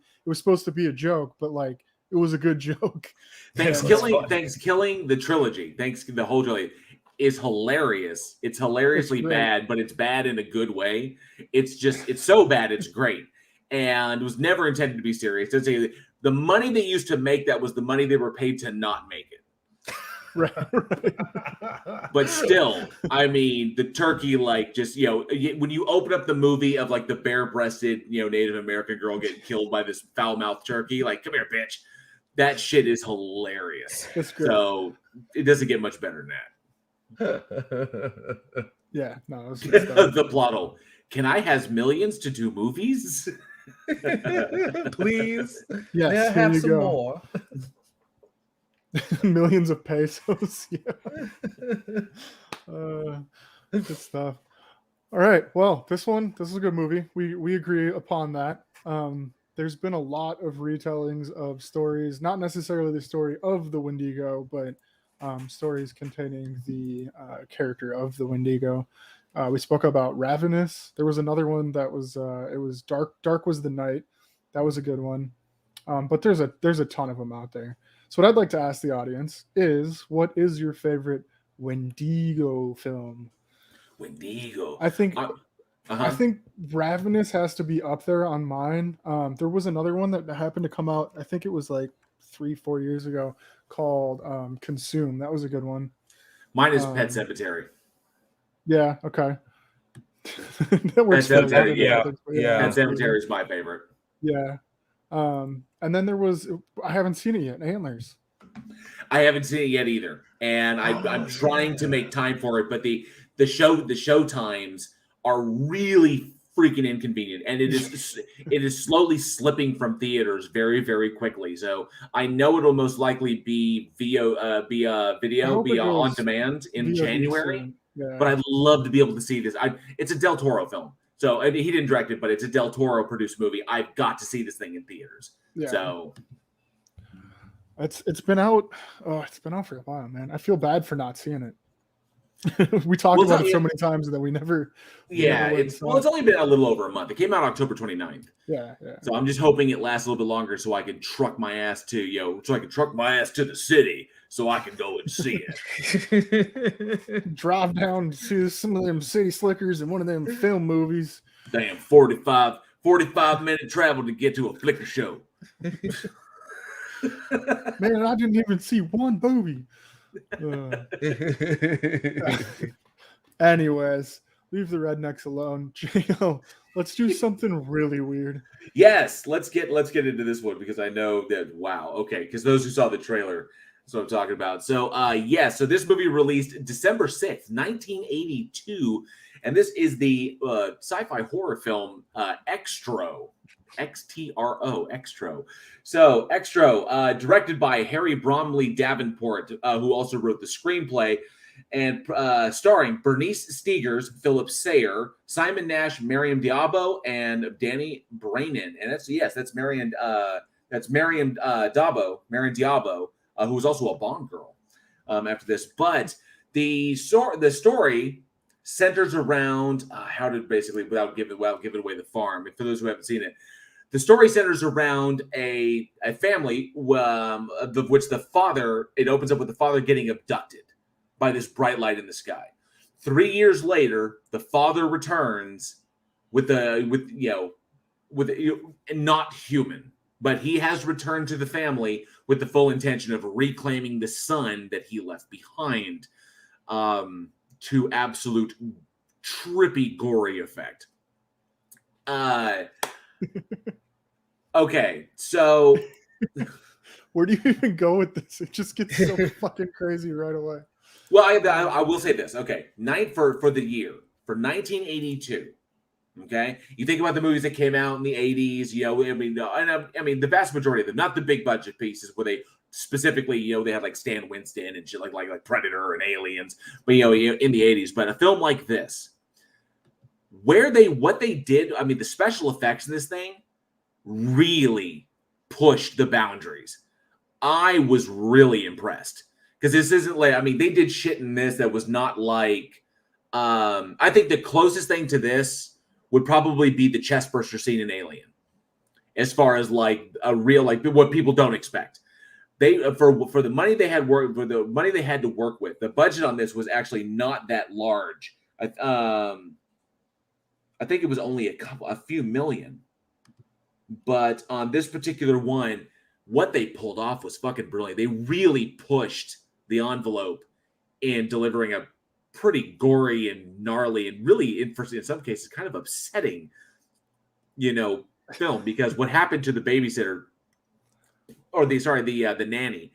a joke, but like, it was a good joke. Thanksgiving, the trilogy, the whole trilogy is hilarious. It's hilariously bad, but it's bad in a good way. It's so bad, it's great. And it was never intended to be serious. The money they used to make that was the money they were paid to not make it. Right. But still, I mean, the turkey, like, just, when you open up the movie of like the bare-breasted, Native American girl getting killed by this foul-mouthed turkey, like, come here, bitch. That shit is hilarious. That's great. So it doesn't get much better than that. Yeah, no, it was good stuff. The plot hole. Can I has millions to do movies? Please. Yes, may I here have you some go. more? Millions of pesos. Yeah. Good stuff. All right. Well, this is a good movie. We agree upon that. There's been a lot of retellings of stories, not necessarily the story of the Wendigo, but stories containing the character of the Wendigo. We spoke about Ravenous. There was another one that was it was Dark was the night. That was a good one. But there's a ton of them out there. So what I'd like to ask the audience is, what is your favorite Wendigo film? Wendigo. I think Ravenous has to be up there on mine. There was another one that happened to come out. I think it was like 3-4 years ago, called Consume. That was a good one. Mine is Pet Sematary. Yeah. Okay. That works. Pet Sematary, yeah. Pet Sematary is my favorite. Yeah. And then there was, I haven't seen it yet, Antlers. I haven't seen it yet either, and I'm trying to make time for it, but the show times are really freaking inconvenient, and it is slowly slipping from theaters very, very quickly. So I know it'll most likely be video on demand in January. Yeah. But I'd love to be able to see this. It's a Del Toro film. So he didn't direct it, but it's a Del Toro produced movie. I've got to see this thing in theaters. Yeah. So it's been out. Oh, it's been out for a while, man. I feel bad for not seeing it. We talked about it so many times that we never. It's only been a little over a month. It came out October 29th. Yeah. So I'm just hoping it lasts a little bit longer, so I can truck my ass to the city, so I can go and see it. Drive down to some of them city slickers and one of them film movies. Damn, 45-minute travel to get to a flicker show. Man, I didn't even see one movie. Anyways, leave the rednecks alone. Jo, let's do something really weird. Yes, let's get into this one, because I know that because those who saw the trailer, that's what I'm talking about. So so this movie released December 6th, 1982, and this is the sci-fi horror film XTRO. XTRO, XTRO. So XTRO, directed by Harry Bromley Davenport, who also wrote the screenplay, and starring Bernice Stigers, Philip Sayer, Simon Nash, Miriam Diabo, and Danny Brainin. And that's Marion Diabo, who was also a Bond girl after this. But the story centers around without giving away the farm. For those who haven't seen it, the story centers around a family of which it opens up with the father getting abducted by this bright light in the sky. 3 years later, the father returns not human, but he has returned to the family with the full intention of reclaiming the son that he left behind, to absolute trippy, gory effect. Okay, so where do you even go with this? It just gets so fucking crazy right away. Well, I will say this. Okay, for the year, for 1982. Okay, you think about the movies that came out in the 80s. I mean, the vast majority of them, not the big budget pieces where they specifically, they had like Stan Winston and shit like Predator and Aliens, but in the 80s. But a film like this, what they did, I mean, the special effects in this thing really pushed the boundaries. I was really impressed, because this isn't like, I mean, they did shit in this that was not like, I think the closest thing to this would probably be the chestburster scene in Alien, as far as like a real, like what people don't expect. They for the money they had to work with, the budget on this was actually not that large. I think it was only a few million, but on this particular one, what they pulled off was fucking brilliant. They really pushed the envelope in delivering a pretty gory and gnarly and really, in some cases, kind of upsetting, film, because what happened to the babysitter, or the nanny,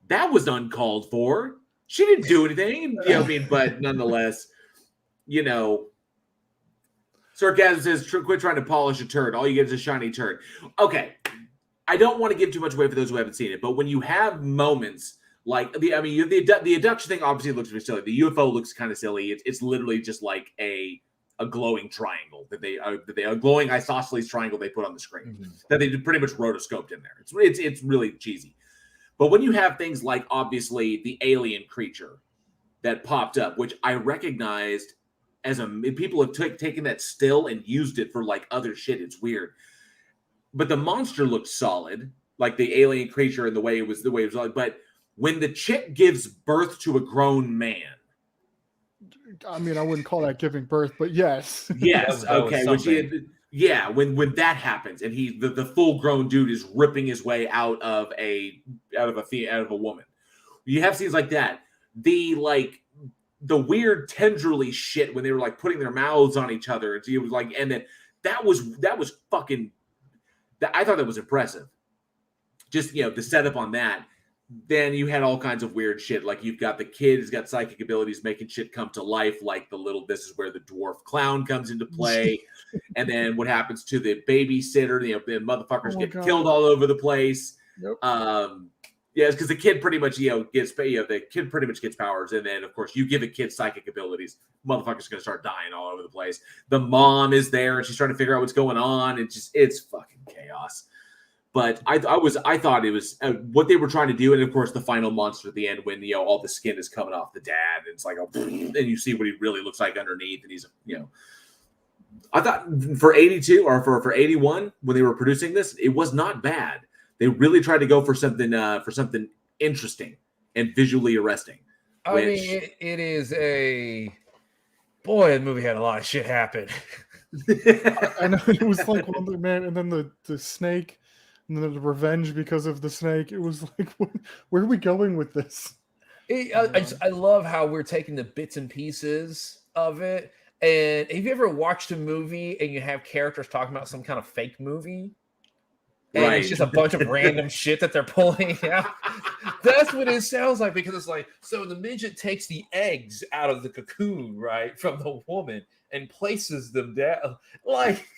that was uncalled for. She didn't do anything, you know what I mean? But nonetheless, you know, Sarcasm says, quit trying to polish a turd. All you get is a shiny turd. Okay. I don't want to give too much away for those who haven't seen it, but when you have moments like the abduction thing obviously looks very silly. The UFO looks kind of silly. It's literally just like a glowing triangle that a glowing isosceles triangle they put on the screen that they pretty much rotoscoped in there. It's really cheesy. But when you have things like obviously the alien creature that popped up, which I recognized as people have taken that still and used it for like other shit. It's weird. But the monster looked solid, like the alien creature and the way it was solid. But when the chick gives birth to a grown man, I mean, I wouldn't call that giving birth, but yes. Yes, okay. When that happens and the full grown dude is ripping his way out of a woman, you have scenes like that. The weird tendrily shit when they were like putting their mouths on each other. It was like, and then that was fucking. I thought that was impressive. Just, you know, the setup on that. Then you had all kinds of weird shit. Like you've got the kid who's got psychic abilities making shit come to life. Like this is where the dwarf clown comes into play. And then what happens to the babysitter? You know, the motherfuckers get killed all over the place. Yep. Yeah, because the kid pretty much, gets powers. And then, of course, you give a kid psychic abilities. Motherfucker's going to start dying all over the place. The mom is there and she's trying to figure out what's going on. It's fucking chaos. But I thought it was what they were trying to do. And of course, the final monster at the end when, all the skin is coming off the dad. And it's like, and you see what he really looks like underneath. And he's, I thought for 82 or for 81, when they were producing this, it was not bad. They really tried to go for something interesting and visually arresting. I mean, it is the movie had a lot of shit happen. I know it was like one man, and then the snake, and then the revenge because of the snake. It was like, where are we going with this? I love how we're taking the bits and pieces of it. And have you ever watched a movie and you have characters talking about some kind of fake movie? And right. It's just a bunch of random shit that they're pulling out. That's what it sounds like, because it's like, so the midget takes the eggs out of the cocoon, right, from the woman and places them down. Like,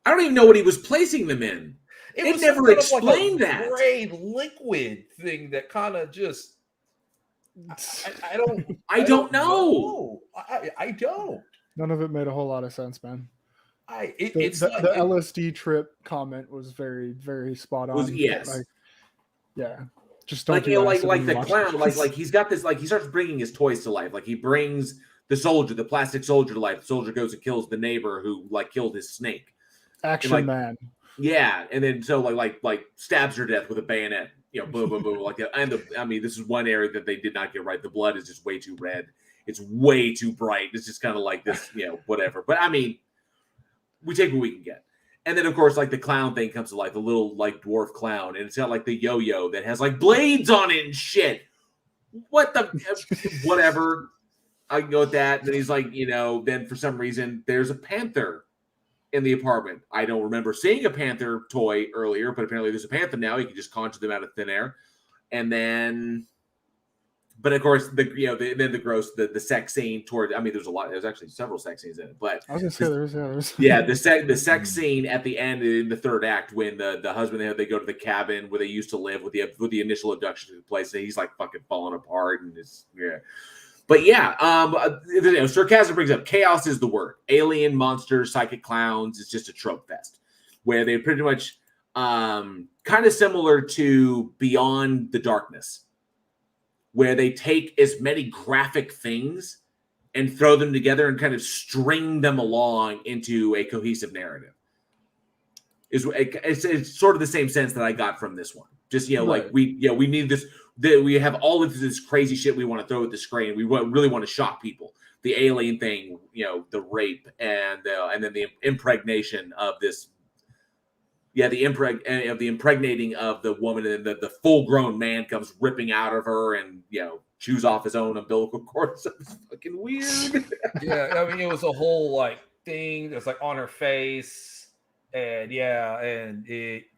I don't even know what he was placing them in. It never explained like that. Gray liquid thing that kind of just. I don't. I don't know. I don't. None of it made a whole lot of sense, man. The LSD trip comment was very, very spot on. Yes. Just don't like the clown. Like he's got this. Like he starts bringing his toys to life. Like he brings the plastic soldier to life. The soldier goes and kills the neighbor who killed his snake. Action man. Yeah, and then so like stabs her to death with a bayonet. Boom, boom, boom, like that. And this is one area that they did not get right. The blood is just way too red. It's way too bright. It's just kind of like this, whatever. But I mean, we take what we can get. And then of course, like the clown thing comes to life, the little like dwarf clown, and it's got like the yo-yo that has like blades on it and shit. What the whatever. I can go with that. Then he's like, then for some reason there's a panther in the apartment. I don't remember seeing a panther toy earlier, but apparently there's a panther now. You can just conjure them out of thin air. And then, but of course, the sex scene there's actually several sex scenes in it, but I was gonna say there's the sex scene at the end in the third act when the husband they go to the cabin where they used to live with the initial abduction took place, and he's like fucking falling apart and it's But sarcasm brings up chaos is the word. Alien, monsters, psychic clowns. It's just a trope fest where they pretty much kind of similar to Beyond the Darkness, where they take as many graphic things and throw them together and kind of string them along into a cohesive narrative. It's sort of the same sense that I got from this one. Just right. Like we need this. We have all of this crazy shit we want to throw at the screen. We really want to shock people. The alien thing, the rape, and then the impregnation of this. Yeah, the impregnating of the woman, and the full-grown man comes ripping out of her and chews off his own umbilical cord. So it's fucking weird. Yeah, I mean, it was a whole like thing that's like on her face, and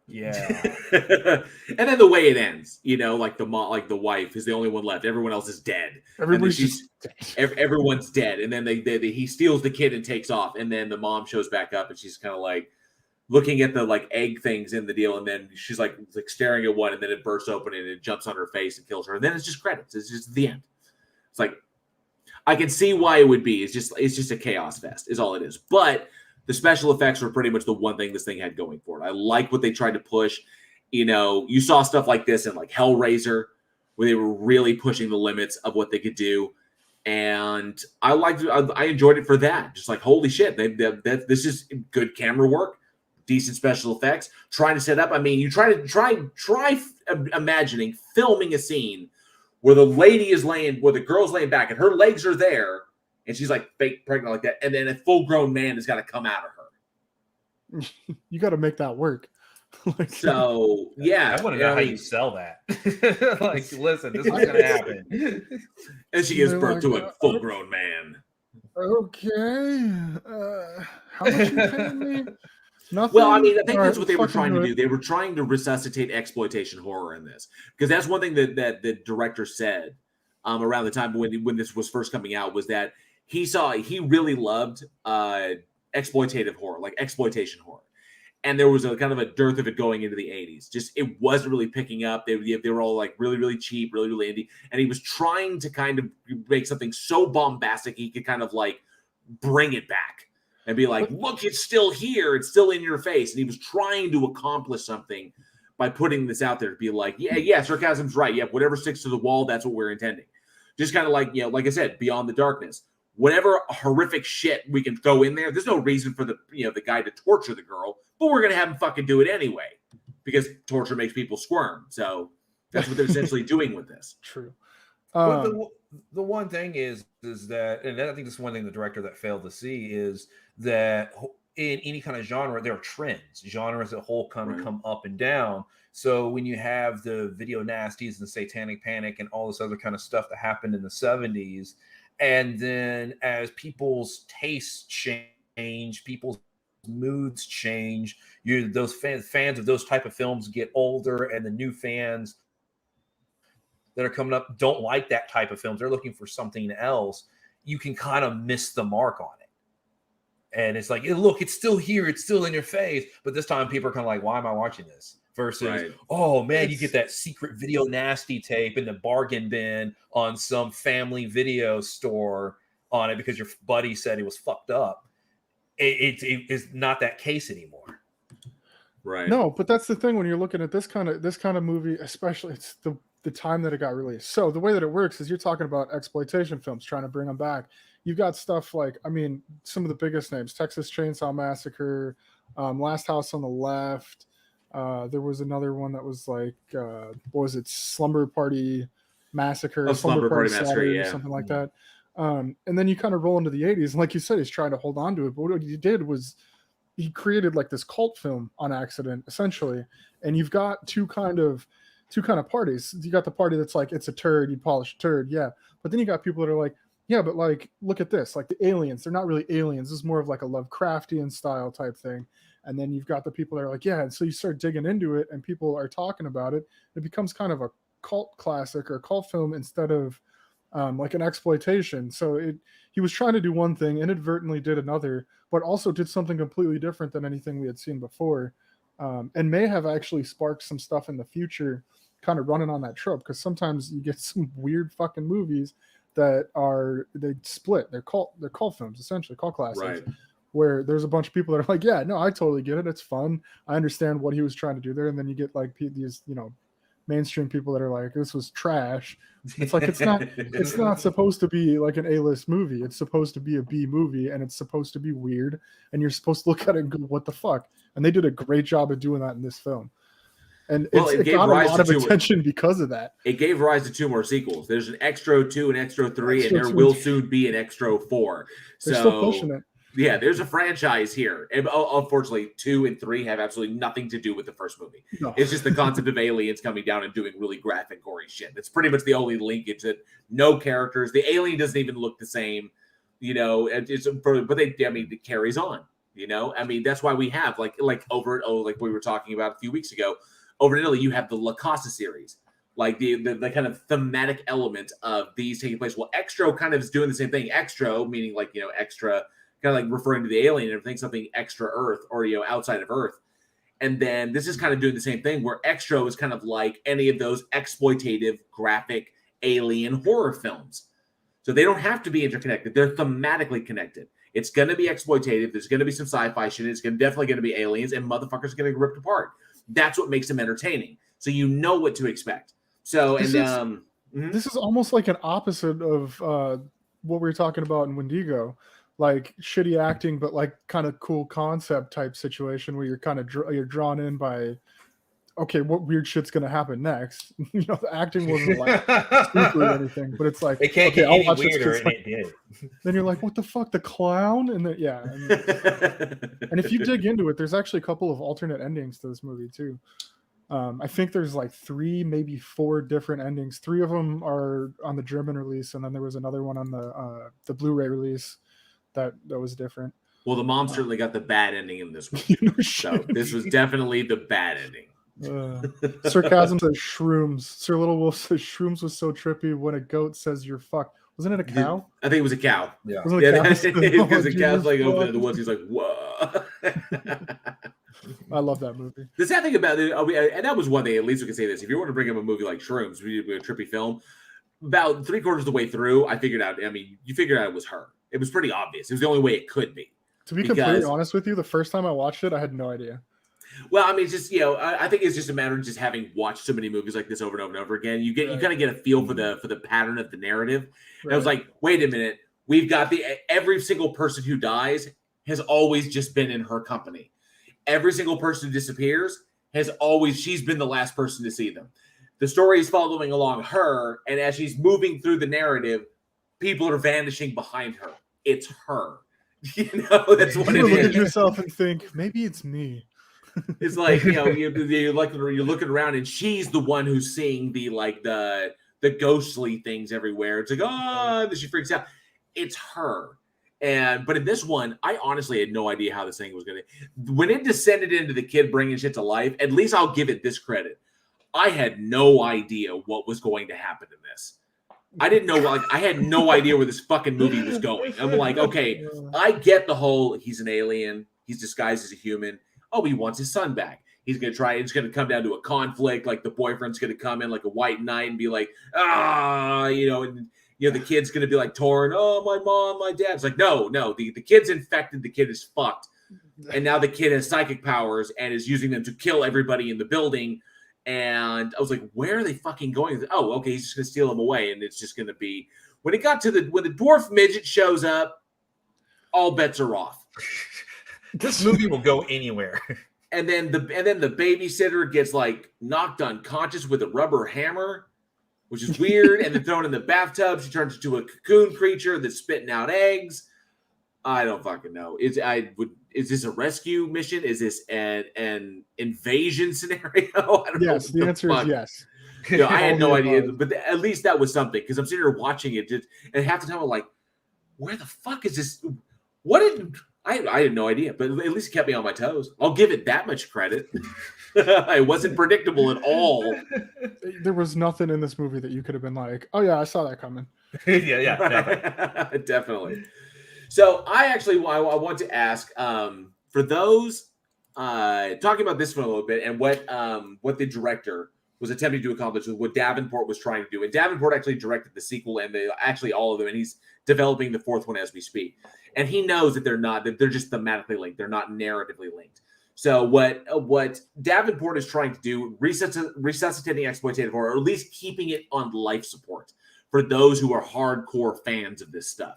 Yeah. And then the way it ends, like the mom, like the wife is the only one left. Everyone else is dead. Everybody's just dead. Everyone's dead. And then he steals the kid and takes off. And then the mom shows back up and she's kind of like looking at the like egg things in the deal. And then she's like staring at one, and then it bursts open and it jumps on her face and kills her. And then it's just credits. It's just the end. It's like, I can see why it would be. It's just a chaos fest is all it is. But the special effects were pretty much the one thing this thing had going for it. I like what they tried to push. You saw stuff like this in like Hellraiser, where they were really pushing the limits of what they could do. And I enjoyed it for that. Just like, holy shit, this is good camera work, decent special effects, trying to set up. I mean, you try imagining filming a scene where the girl's laying back and her legs are there, and she's like fake pregnant like that, and then a full-grown man has got to come out of her. You got to make that work. So yeah, I want to know how you sell that. Like, listen, this is going to happen. And she gives birth to a full-grown man. Okay, how much you paying me? Nothing. Well, I mean, I think that's what they were trying to do. They were trying to resuscitate exploitation horror in this, because that's one thing that the director said around the time when this was first coming out, was that he really loved exploitative horror, like exploitation horror, and there was a kind of a dearth of it going into the 80s. Just it wasn't really picking up. They were all like really, really cheap, really, really indie, and he was trying to kind of make something so bombastic he could kind of like bring it back and be like, look, it's still here. It's still in your face. And he was trying to accomplish something by putting this out there to be like, yeah, sarcasm's right. Yeah, whatever sticks to the wall, that's what we're intending. Just kind of like, like I said, Beyond the Darkness. Whatever horrific shit we can throw in there, there's no reason for the guy to torture the girl, but we're going to have him fucking do it anyway, because torture makes people squirm. So that's what they're essentially doing with this. True. The one thing is that, and I think this is one thing the director that failed to see, is that in any kind of genre, there are trends. Genres that whole come up and down. So when you have the video nasties and satanic panic and all this other kind of stuff that happened in the 70s, and then as people's tastes change, people's moods change, those fans of those type of films get older, and the new fans that are coming up don't like that type of films. They're looking for something else. You can kind of miss the mark on it. And it's like, look, it's still here. It's still in your face. But this time people are kind of like, why am I watching this? Versus, oh, man, you get that secret video nasty tape in the bargain bin on some family video store on it because your buddy said it was fucked up. It is not that case anymore. Right. No, but that's the thing when you're looking at this kind of movie, especially it's the time that it got released. So the way that it works is you're talking about exploitation films, trying to bring them back. You've got stuff like, I mean, some of the biggest names, Texas Chainsaw Massacre, Last House on the Left. There was another one that was like, what was it? Slumber Party Massacre, Slumber Party Massacre, yeah. Something like that. And then you kind of roll into the 80s. And like you said, he's trying to hold on to it. But what he did was he created like this cult film on accident, essentially. And you've got two kind of parties. You got the party that's like, it's a turd, you polish a turd, yeah. But then you got people that are like, yeah, but like, look at this, like the aliens, they're not really aliens. This is more of like a Lovecraftian style type thing. And then you've got the people that are like, yeah, and so you start digging into it and people are talking about it. It becomes kind of a cult classic or a cult film instead of like an exploitation. So he was trying to do one thing, inadvertently did another, but also did something completely different than anything we had seen before. And may have actually sparked some stuff in the future kind of running on that trope, because sometimes you get some weird fucking movies that they split. They're cult films, essentially cult classics, right, where there's a bunch of people that are like, yeah, no, I totally get it. It's fun. I understand what he was trying to do there. And then you get like these, mainstream people that are like, this was trash. It's like, it's not supposed to be like an A-list movie. It's supposed to be a B movie, and it's supposed to be weird. And you're supposed to look at it and go, what the fuck? And they did a great job of doing that in this film. And it got a lot of attention because of that. It gave rise to 2 more sequels. There's an XTRO 2 and XTRO 3, and there will soon be an XTRO 4. They're still pushing it. Yeah, there's a franchise here. And unfortunately, 2 and 3 have absolutely nothing to do with the first movie. No. It's just the concept of aliens coming down and doing really graphic, gory shit. That's pretty much the only linkage. That no characters. The alien doesn't even look the same, but it carries on. You know, I mean, that's why we have like like we were talking about a few weeks ago, over in Italy, you have the La Casa series, like the kind of thematic element of these taking place. Well, XTRO kind of is doing the same thing. XTRO meaning like, you know, extra, kind of like referring to the alien and everything, something extra Earth or, you know, outside of Earth. And then this is kind of doing the same thing where XTRO is kind of like any of those exploitative graphic alien horror films. So they don't have to be interconnected. They're thematically connected. It's going to be exploitative. There's going to be some sci-fi shit. It's definitely going to be aliens, and motherfuckers are going to get ripped apart. That's what makes them entertaining. So you know what to expect. So, this is almost like an opposite of what we were talking about in Wendigo, like shitty acting, but like kind of cool concept type situation where you're kind of you're drawn in by, okay, what weird shit's gonna happen next? You know, the acting wasn't like super or anything, but it's like, it can't get any weirder, and it did. Then you're like, what the fuck, the clown? And then and if you dig into it, there's actually a couple of alternate endings to this movie too. I think there's like 3, maybe 4 different endings. 3 of them are on the German release, and then there was another one on the Blu-ray release that was different. Well, the mom certainly got the bad ending in this one. So this was definitely the bad ending. Sarcasm says shrooms. Sir Little Wolf says shrooms was so trippy when a goat says you're fucked. Wasn't it a cow? I think it was a cow. Yeah. Because the cow's like opening the woods. He's like, whoa. I love that movie. The sad thing about it, and that was one thing, at least we can say this. If you want to bring up a movie like Shrooms, a trippy film, about 3/4 of the way through, I figured out, you figured out it was her. It was pretty obvious. It was the only way it could be. To be completely honest with you, the first time I watched it, I had no idea. Well, I mean, it's just, you know, I think it's just a matter of just having watched so many movies like this over and over and over again. You kind of get a feel for the pattern of the narrative. Right. And I was like, wait a minute, we've got every single person who dies has always just been in her company. Every single person who disappears she's been the last person to see them. The story is following along her, and as she's moving through the narrative, people are vanishing behind her. It's her. You know, that's what it is. You look at yourself and think, maybe it's me. It's like, you know, you're looking around and she's the one who's seeing the ghostly things everywhere. It's like, oh, she freaks out. It's her. But in this one, I honestly had no idea how this thing was going to. When it descended into the kid bringing shit to life, at least I'll give it this credit. I had no idea what was going to happen in this. I didn't know, I had no idea where this fucking movie was going. I'm like, okay, I get the whole, he's an alien, he's disguised as a human. Oh, he wants his son back. He's going to try, it's going to come down to a conflict. Like the boyfriend's going to come in like a white knight and be like, the kid's going to be like torn. Oh, my mom, my dad. It's like, no, the kid's infected. The kid is fucked. And now the kid has psychic powers and is using them to kill everybody in the building. And I was like, where are they fucking going? Oh, okay, he's just going to steal them away. And it's just going to be, when the dwarf midget shows up, all bets are off. This movie will go anywhere. And then the babysitter gets like knocked unconscious with a rubber hammer, which is weird. And then thrown in the bathtub. She turns into a cocoon creature that's spitting out eggs. I don't fucking know. Is this a rescue mission? Is this an invasion scenario? Yes, the answer is yes. You know, I had no idea, but at least that was something, because I'm sitting here watching it, and half the time I'm like, where the fuck is this? I had no idea, but at least it kept me on my toes. I'll give it that much credit. It wasn't predictable at all. There was nothing in this movie that you could have been like, oh yeah, I saw that coming. yeah, definitely. So I want to ask, for those talking about this for a little bit and what the director was attempting to accomplish with what Davenport was trying to do. And Davenport actually directed the sequel and all of them, and he's developing the 4th one as we speak. And he knows that they're just thematically linked. They're not narratively linked. So what Davenport is trying to do, resuscitating exploitative horror, or at least keeping it on life support for those who are hardcore fans of this stuff.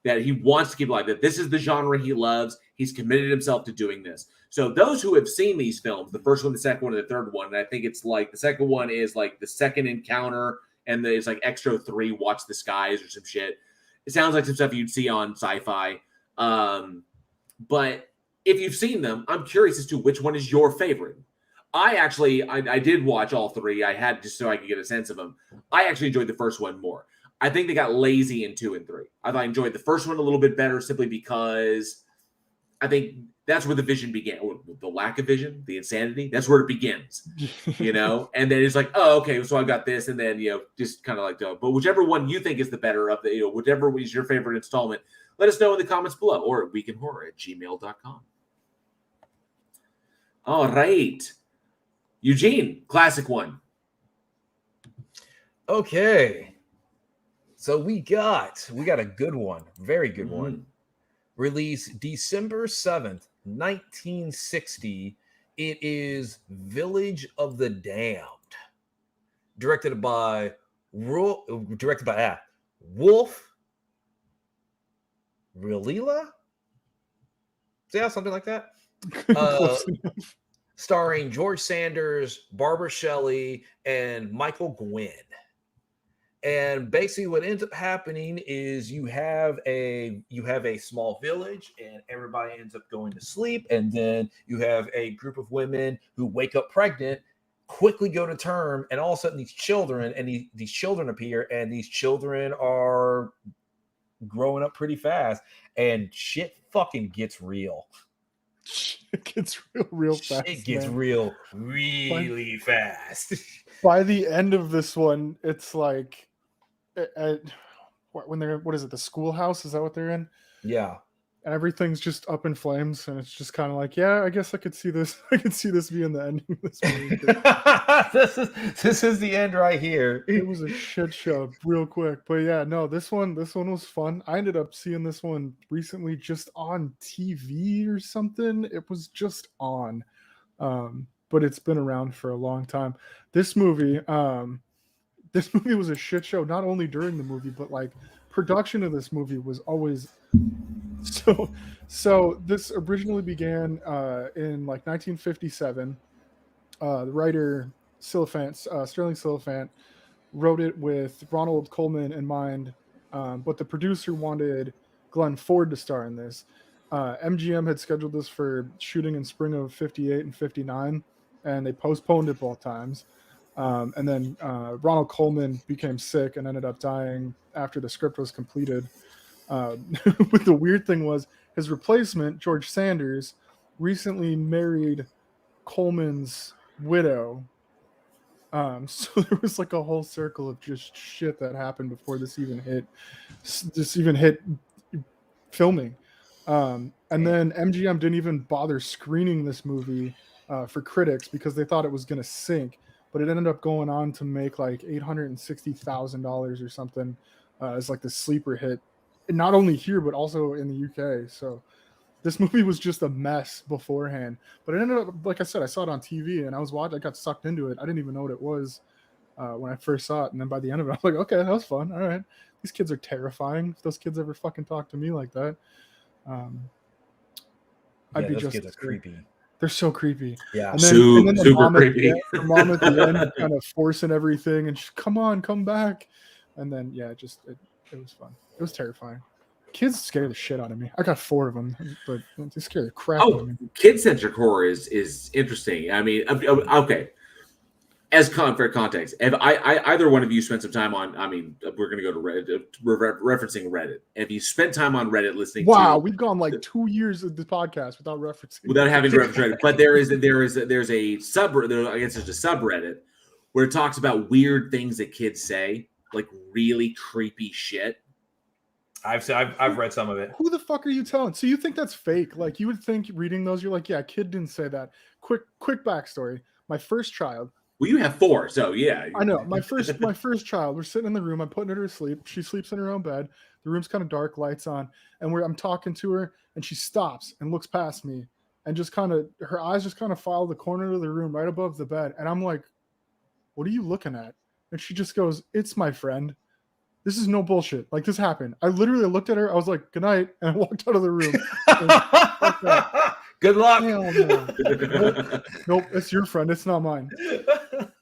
That he wants to keep alive, that this is the genre he loves. He's committed himself to doing this. So those who have seen these films, the first one, the second one, and the third one, and I think it's like the second one is like the second encounter, and it's like XTRO 3, Watch the Skies or some shit. It sounds like some stuff you'd see on sci-fi. But if you've seen them, I'm curious as to which one is your favorite. I did watch all 3. I had just so I could get a sense of them. I actually enjoyed the first one more. I think they got lazy in 2 and 3. I enjoyed the first one a little bit better simply because I think that's where the vision began, or the lack of vision, the insanity. That's where it begins, you know. And then it's like, oh, okay, so I've got this, and then just kind of like, but whichever one you think is the better of the, whichever is your favorite installment, let us know in the comments below or at weekinhorror@gmail.com. All right, Eugene, classic one. Okay, so we got a good one, very good one. Released December 7th, 1960. It is Village of the Damned. Directed by Wolf Relila? Yeah, something like that. Starring George Sanders, Barbara Shelley, and Michael Gwynn. And basically what ends up happening is you have a small village and everybody ends up going to sleep. And then you have a group of women who wake up pregnant, quickly go to term, and all of a sudden these children appear, and these children are growing up pretty fast, and shit fucking gets real. It gets real fast. It gets real really fast. By the end of this one, it's like when they're, what is it, the schoolhouse? Is that what they're in? Yeah. And everything's just up in flames, and it's just kind of like, yeah, I guess I could see this. I could see this being the ending of this movie. This is the end right here. It was a shit show real quick. But yeah, no, this one was fun. I ended up seeing this one recently just on TV or something. It was just on. But it's been around for a long time. This movie was a shit show, not only during the movie, but like production of this movie was always so this originally began in like 1957. The writer Sterling Silliphant wrote it with Ronald Colman in mind, but the producer wanted Glenn Ford to star in this. MGM had scheduled this for shooting in spring of 58 and 59, and they postponed it both times. And then Ronald Colman became sick and ended up dying after the script was completed. But the weird thing was his replacement, George Sanders, recently married Coleman's widow. So there was like a whole circle of just shit that happened before this even hit filming. And then MGM didn't even bother screening this movie for critics because they thought it was going to sink. But it ended up going on to make like $860,000 or something as like the sleeper hit. And not only here, but also in the UK. So this movie was just a mess beforehand. But it ended up, like I said, I saw it on TV and I got sucked into it. I didn't even know what it was when I first saw it. And then by the end of it, I was like, okay, that was fun. All right. These kids are terrifying. If those kids ever fucking talk to me like that, I'd be just kids are creepy. They're so creepy. Yeah, and then the super mom creepy. The mom at the end kind of forcing everything, and she's, come on, come back. And then it was fun. It was terrifying. Kids scare the shit out of me. I got 4 of them, but they scare the crap out of me. Kid-centric horror is interesting. I mean, okay. As for context, if either one of you spent some time on, I mean, we're going to go to Reddit, referencing Reddit. If you spent time on Reddit listening we've gone like 2 years of the podcast without having to reference Reddit. But there's a subreddit, I guess there's a subreddit where it talks about weird things that kids say, like really creepy shit. I've read some of it. Who the fuck are you telling? So you think that's fake? Like you would think reading those, you're like, yeah, kid didn't say that. Quick backstory. My first child. Well, you have 4, so yeah. I know. My first child, we're sitting in the room. I'm putting her to sleep. She sleeps in her own bed. The room's kind of dark, lights on. And I'm talking to her, and she stops and looks past me and just kind of, her eyes just kind of follow the corner of the room right above the bed. And I'm like, what are you looking at? And she just goes, it's my friend. This is no bullshit. Like, this happened. I literally looked at her. I was like, good night. And I walked out of the room. Good luck. Nope, it's your friend. It's not mine.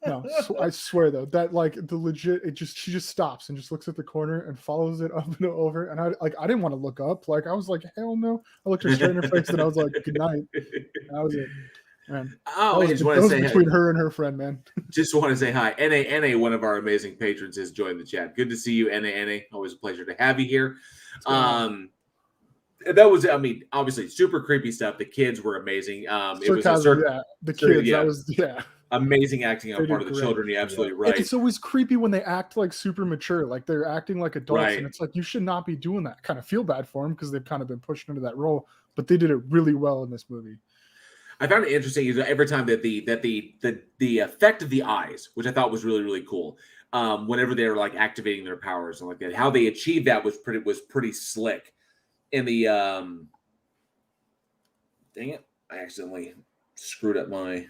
No, I swear though, that like the legit, she just stops and just looks at the corner and follows it up and over. And I didn't want to look up. Like I was like, hell no. I looked her straight in her face and I was like, good night. And that was it. Man. Oh, I just want to say between her and her friend, man. Just want to say hi. NA, one of our amazing patrons, has joined the chat. Good to see you, NA. Always a pleasure to have you here. That was, I mean, obviously super creepy stuff. The kids were amazing. It was the kids. That was amazing acting on They part did of the great. children. You're absolutely And right. it's always creepy when they act like super mature, like they're acting like adults, Right. and it's like you should not be doing that. Kind of feel bad for them because they've kind of been pushed into that role, but they did it really well in this movie. I found it interesting is every time that the effect of the eyes, which I thought was really, really cool. Whenever they were like activating their powers and like that, how they achieved that was pretty slick. In the dang it, I accidentally screwed up my.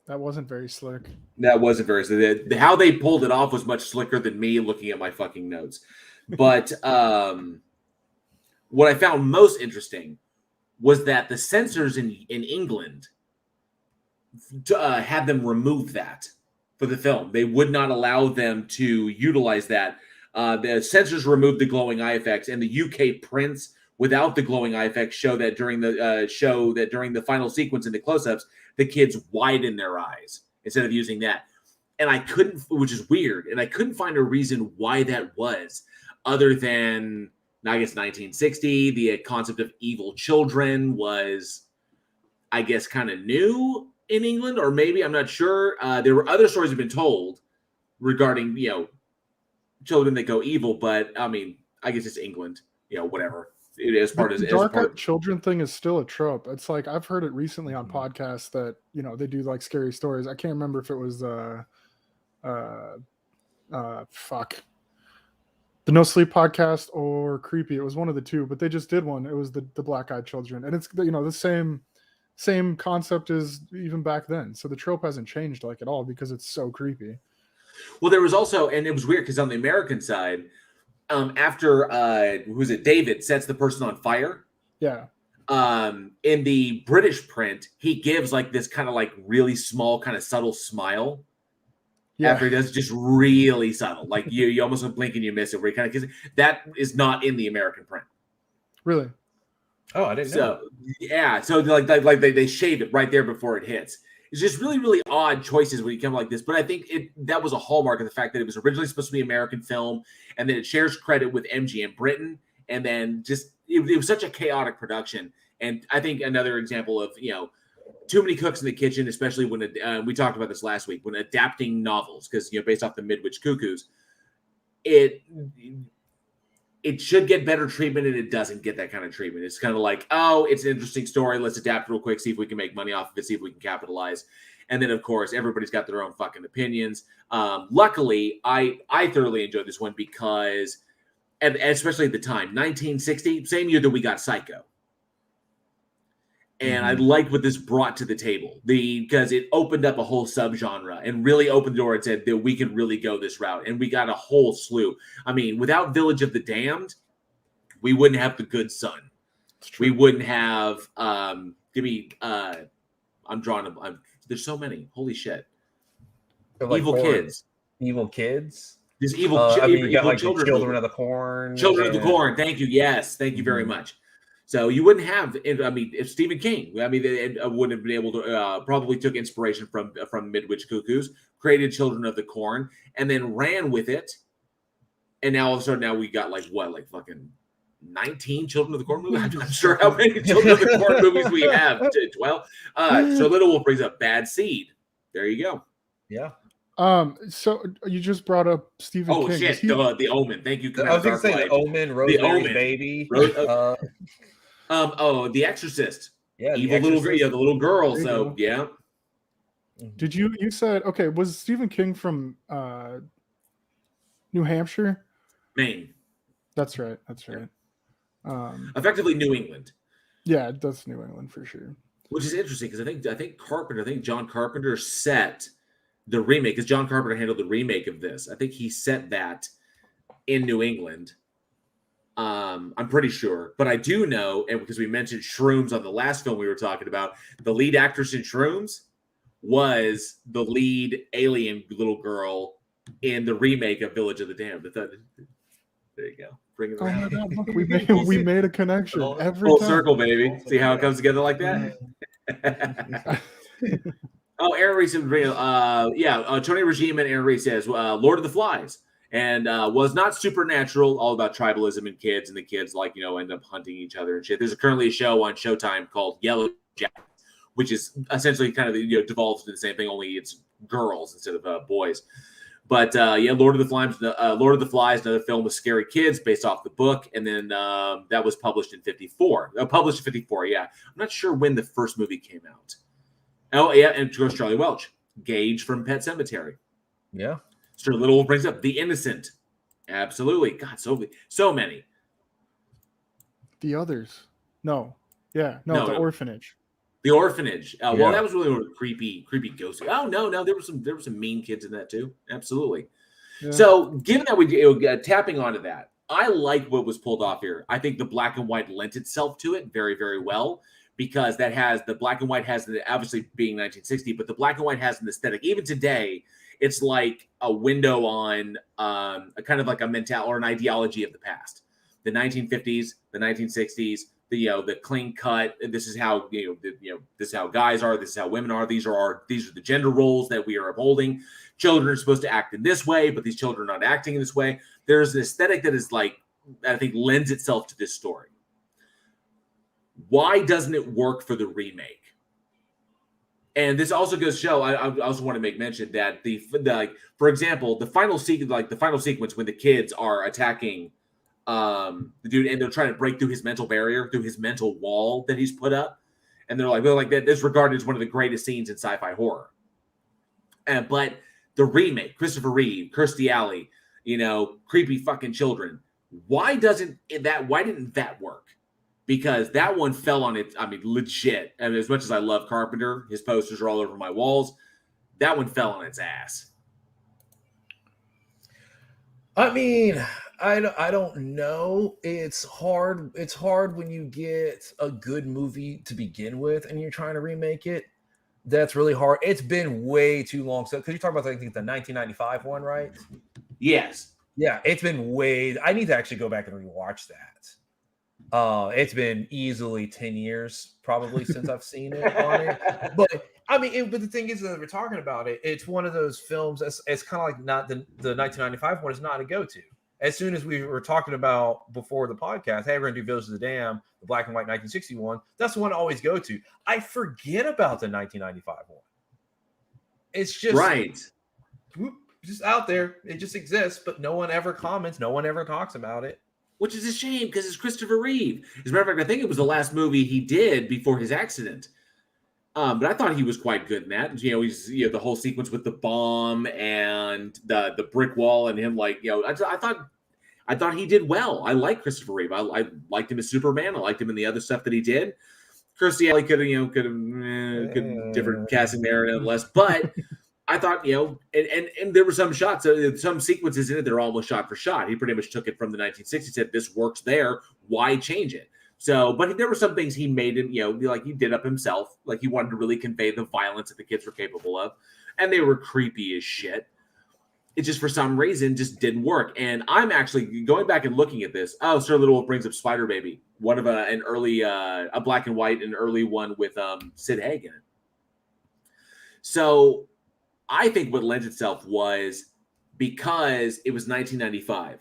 That wasn't very slick. That wasn't very slick. How they pulled it off was much slicker than me looking at my fucking notes. But what I found most interesting was that the censors in England had them remove that for the film. They would not allow them to utilize that. The censors removed the glowing eye effects, and the UK prints without the glowing eye effects show that during the final sequence in the close-ups, the kids widen their eyes instead of using that. And I couldn't, which is weird, and I couldn't find a reason why that was, other than, I guess, 1960. The concept of evil children was, I guess, kind of new in England, or maybe, I'm not sure. There were other stories have been told regarding, children that go evil, but I mean, I guess it's England, whatever. It is part of the dark-eyed children thing is still a trope. It's like I've heard it recently on podcasts that they do like scary stories. I can't remember if it was the No Sleep podcast or Creepy. It was one of the two, but they just did one. It was the black-eyed children, and it's the same concept as even back then. So the trope hasn't changed like at all because it's so creepy. Well, there was also, and it was weird because on the American side, after David sets the person on fire. Yeah. In the British print, he gives like this kind of like really small, kind of subtle smile. Yeah. After he does, just really subtle, like you almost blink and you miss it. Where he kind of kisses. That is not in the American print. Really? Oh, I didn't know. Yeah. So like they shave it right there before it hits. It's just really, really odd choices when you come like this. But I think that was a hallmark of the fact that it was originally supposed to be an American film, and then it shares credit with MGM Britain, and then just it was such a chaotic production. And I think another example of too many cooks in the kitchen, especially when we talked about this last week, when adapting novels, because based off the Midwich Cuckoos, it should get better treatment, and it doesn't get that kind of treatment. It's kind of like, oh, it's an interesting story. Let's adapt real quick, see if we can make money off of it, see if we can capitalize. And then, of course, everybody's got their own fucking opinions. Luckily, I thoroughly enjoyed this one because, and especially at the time, 1960, same year that we got Psycho. And I liked what this brought to the table because it opened up a whole subgenre and really opened the door and said that we can really go this route. And we got a whole slew. I mean, without Village of the Damned, we wouldn't have The Good Son. We wouldn't have, there's so many. Holy shit. Like Evil Kids. Evil Kids? There's evil you got like Children of the Corn. Children of the Corn. Thank you. Yes. Thank you very much. So you wouldn't have, if Stephen King, they wouldn't have been able to, probably took inspiration from Midwich Cuckoos, created Children of the Corn, and then ran with it. And now all of a sudden, we got like fucking 19 Children of the Corn movies? I'm not sure how many Children of the Corn movies we have. 12. So Little Wolf brings up Bad Seed. There you go. Yeah. So you just brought up Stephen King. Oh shit! The Omen. Thank you. I was going to say The Omen, Rosemary's Baby. The Exorcist. Yeah, evil little girl. Yeah, the little girl. So yeah. Did you said okay? Was Stephen King from New Hampshire? Maine. That's right. Effectively New England. Yeah, that's New England for sure. Which is interesting because I think John Carpenter set the remake, because John Carpenter handled the remake of this. I think he set that in New England. I'm pretty sure, but I do know, and because we mentioned Shrooms on the last film we were talking about, the lead actress in Shrooms was the lead alien little girl in the remake of Village of the Damned. There you go. Bring it around. Oh look, we made a connection. Full circle, baby. See how it comes together like that? Oh, Aaron Reese, Tony Regime and Aaron Reese says, Lord of the Flies. and was not supernatural, all about tribalism and kids, and the kids end up hunting each other and shit. There's currently a show on Showtime called Yellow Jackets, which is essentially kind of devolves into the same thing, only it's girls instead of boys. But Lord of the Flies, another film with scary kids based off the book, and then that was published in '54. Yeah. I'm not sure when the first movie came out. Oh yeah, and of course Charlie Welch, Gage from Pet Sematary. Yeah. Stuart Little brings up The Innocent. Absolutely. God, so many. The Others. No. Yeah. No, The Orphanage. The Orphanage. Well, that was really creepy ghosty. Oh no, there were some mean kids in that too. Absolutely. Yeah. So, given that we tapping onto that, I like what was pulled off here. I think the black and white lent itself to it very, very well, because that has the black and white has obviously being 1960, but the black and white has an aesthetic. Even today, it's like a window on a kind of like a mental or an ideology of the past. The 1950s, the 1960s. The clean cut. This is how this is how guys are. This is how women are. These are the gender roles that we are upholding. Children are supposed to act in this way, but these children are not acting in this way. There's an aesthetic that is I think lends itself to this story. Why doesn't it work for the remake? And this also goes to show. I also want to make mention that for example, the final sequence when the kids are attacking the dude, and they're trying to break through his mental barrier, through his mental wall that he's put up, and they're like that. This regarded as one of the greatest scenes in sci-fi horror. But the remake, Christopher Reeve, Kirstie Alley, creepy fucking children. Why didn't that work? Because that one fell on it. I mean, legit. I mean, as much as I love Carpenter, his posters are all over my walls. That one fell on its ass. I mean, I don't know. It's hard. It's hard when you get a good movie to begin with and you're trying to remake it. That's really hard. It's been way too long. So, because you talk about, I think, the 1995 one, right? Yes. Yeah, it's been way. I need to actually go back and rewatch that. It's been easily 10 years probably since I've seen it on it. But I mean, but the thing is that we're talking about it. It's one of those films. It's kind of like not the 1995 one is not a go-to. As soon as we were talking about before the podcast, hey, we're going to do Village of the Damned, the black and white 1961. That's the one I always go to. I forget about the 1995 one. It's just right. Just out there. It just exists, but no one ever comments. No one ever talks about it. Which is a shame because it's Christopher Reeve. As a matter of fact, I think it was the last movie he did before his accident. But I thought he was quite good in that. He's the whole sequence with the bomb and the brick wall and him I thought he did well. I like Christopher Reeve. I liked him as Superman. I liked him in the other stuff that he did. Kirstie Alley could have different casting there and less, but I thought and there were some shots, some sequences in it that are almost shot for shot. He pretty much took it from the 1960s. Said this works there. Why change it? So, but there were some things he made him, he did up himself. Like he wanted to really convey the violence that the kids were capable of, and they were creepy as shit. It just for some reason just didn't work. And I'm actually going back and looking at this. Oh, Sir Little brings up Spider Baby, one of an early a black and white, an early one with Sid Haig in it. So I think what lent itself was because it was 1995.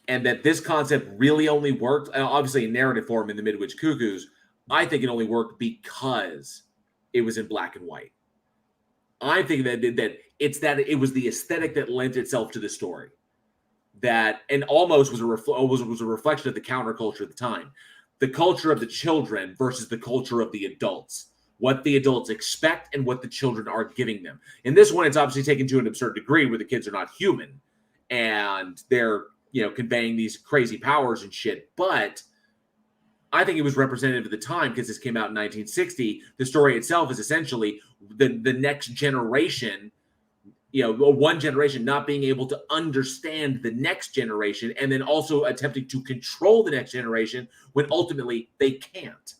And that this concept really only worked, obviously in narrative form in the Midwich Cuckoos, I think it only worked because it was in black and white. I think that it was the aesthetic that lent itself to the story, that and almost was a reflection of the counterculture at the time, the culture of the children versus the culture of the adults, what the adults expect and what the children are giving them. In this one, it's obviously taken to an absurd degree where the kids are not human and they're conveying these crazy powers and shit. But I think it was representative of the time because this came out in 1960. The story itself is essentially the next generation, one generation not being able to understand the next generation and then also attempting to control the next generation when ultimately they can't.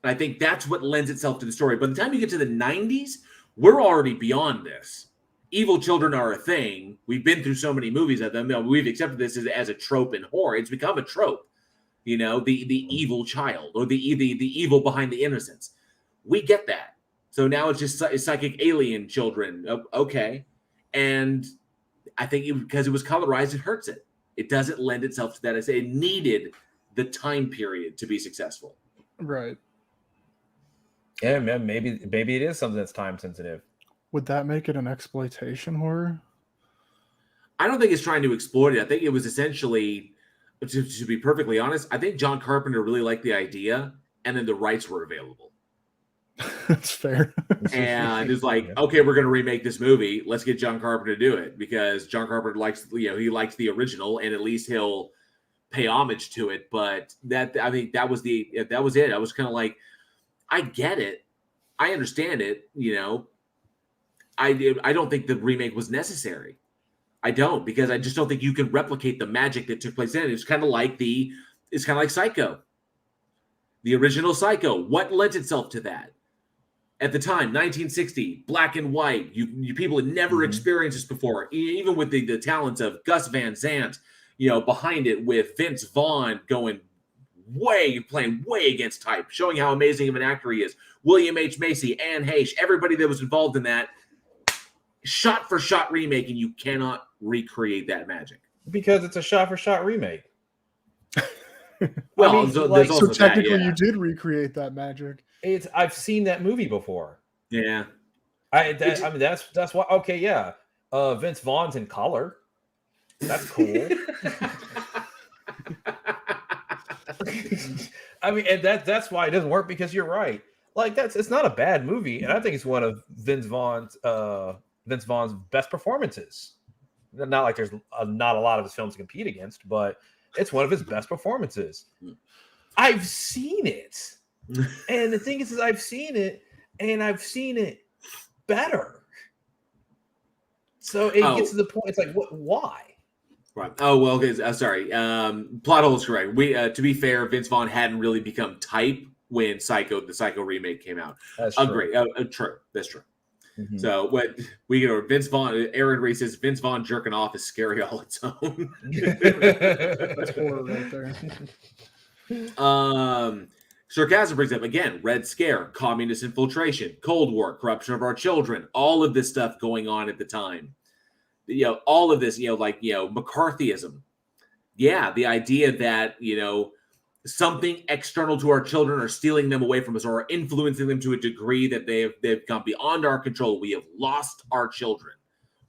I think that's what lends itself to the story. By the time you get to the 90s, we're already beyond this. Evil children are a thing. We've been through so many movies of them. We've accepted this as a trope in horror. It's become a trope. The evil child or the evil behind the innocence. We get that. So now it's just psychic alien children. Okay. And I think because it was colorized, it hurts it. It doesn't lend itself to that. I say it needed the time period to be successful. Right. Yeah, man, maybe it is something that's time sensitive. Would that make it an exploitation horror? I don't think it's trying to exploit it. I think it was essentially, to be perfectly honest, I think John Carpenter really liked the idea, and then the rights were available. That's fair. And it's like, okay, we're going to remake this movie. Let's get John Carpenter to do it, because John Carpenter likes, he likes the original, and at least he'll pay homage to it. But I think that was it. I was kind of like, I get it. I understand it. I don't think the remake was necessary. I don't, because I just don't think you can replicate the magic that took place in it. It's kind of like Psycho. The original Psycho. What lent itself to that? At the time, 1960, black and white. You people had never experienced this before. Even with the talents of Gus Van Sant, behind it, with Vince Vaughn playing way against type, showing how amazing of an actor he is. William H. Macy, Anne Heche, everybody that was involved in that. Shot for shot remake, and you cannot recreate that magic because it's a shot for shot remake. Well, so technically, you did recreate that magic. I've seen that movie before. Yeah, that's why. Okay, yeah. Vince Vaughn's in color. That's cool. And that's why it doesn't work, because you're right. Like it's not a bad movie, and I think it's one of Vince Vaughn's best performances. Not like there's not a lot of his films to compete against, but it's one of his best performances. I've seen it. And the thing is I've seen it, and I've seen it better. So it gets to the point, it's like, why? Right. Oh, well, okay. Sorry. Plot hole is correct. To be fair, Vince Vaughn hadn't really become type when the Psycho remake came out. That's true. Great. True. That's true. Mm-hmm. So what Vince Vaughn, Aaron Ray says Vince Vaughn jerking off is scary all its own. That's horror right there. Sarcasm brings up again, Red Scare, communist infiltration, Cold War, corruption of our children, all of this stuff going on at the time. All of this, McCarthyism. Yeah, the idea that, something external to our children are stealing them away from us, or are influencing them to a degree that they've gone beyond our control. We have lost our children.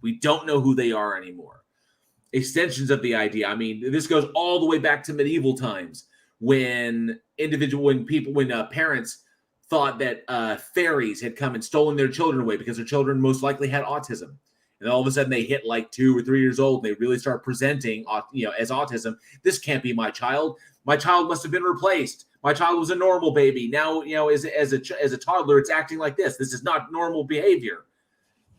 We don't know who they are anymore. Extensions of the idea. I mean, this goes all the way back to medieval times, when parents thought that fairies had come and stolen their children away because their children most likely had autism. And all of a sudden they hit like 2 or 3 years old, and they really start presenting, as autism. This can't be my child. My child must have been replaced. My child was a normal baby. Now, as a toddler, it's acting like this. This is not normal behavior.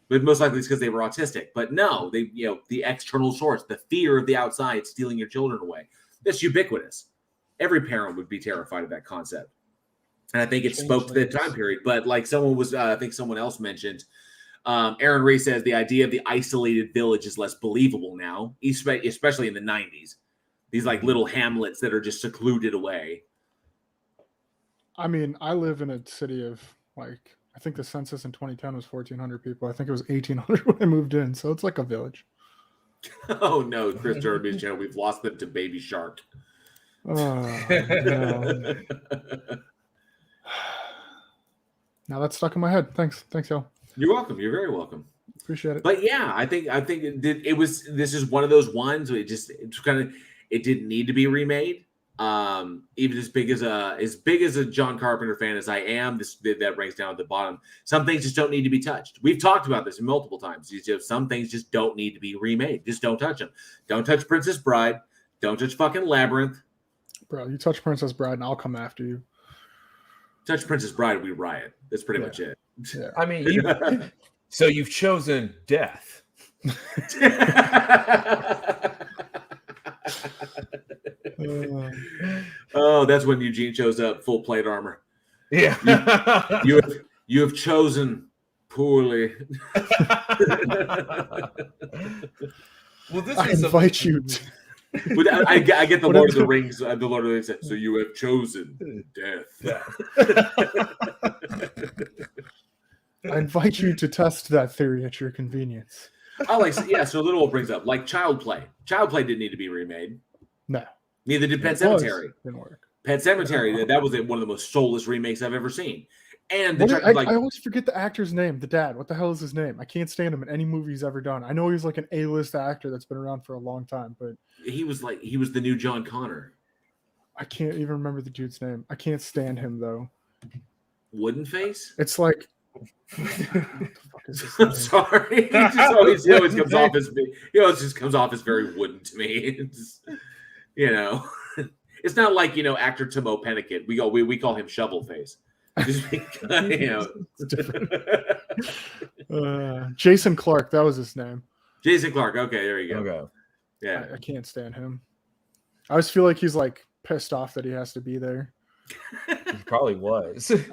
But most likely it's because they were autistic. But no, the external source, the fear of the outside stealing your children away. That's ubiquitous. Every parent would be terrified of that concept. And I think it spoke to the time period. But like I think someone else mentioned, Aaron Ray says the idea of the isolated village is less believable now, especially in the 90s. These like little hamlets that are just secluded away. I mean, I live in a city of I think the census in 2010 was 1,400 people. I think it was 1,800 when I moved in. So it's like a village. Oh no, Chris Derby's channel. We've lost them to Baby Shark. Oh, no. Now that's stuck in my head. Thanks, y'all. You're welcome. You're very welcome. Appreciate it. But yeah, I think it was. This is one of those ones where it didn't need to be remade. Even as big as a John Carpenter fan as I am, that ranks down at the bottom. Some things just don't need to be touched. We've talked about this multiple times. Some things just don't need to be remade. Just don't touch them. Don't touch Princess Bride. Don't touch fucking Labyrinth. Bro, you touch Princess Bride and I'll come after you. Touch Princess Bride, we riot. That's pretty much it. Yeah. I mean, so you've chosen death. Oh, that's when Eugene shows up, full plate armor. Yeah, you have chosen poorly. Well, I invite you to. I get the Lord of the Rings. The Lord of the Rings. So you have chosen death. I invite you to test that theory at your convenience. I like, yeah. So Little brings up like Child Play. Child Play didn't need to be remade. No, neither did Pet Sematary. Didn't work. Pet Sematary. That was one of the most soulless remakes I've ever seen. And I always forget the actor's name. The dad. What the hell is his name? I can't stand him in any movie he's ever done. I know he's like an A-list actor that's been around for a long time, but he was the new John Connor. I can't even remember the dude's name. I can't stand him though. Wooden Face. It's like. I'm sorry. He always comes off as just comes off as very wooden to me. It's, it's not like actor Timo Pennicott. We call him Shovel Face. Just because, Jason Clarke, that was his name. Jason Clarke. Okay, there you go. Okay. Yeah, I can't stand him. I always feel like he's like pissed off that he has to be there. He probably was. It's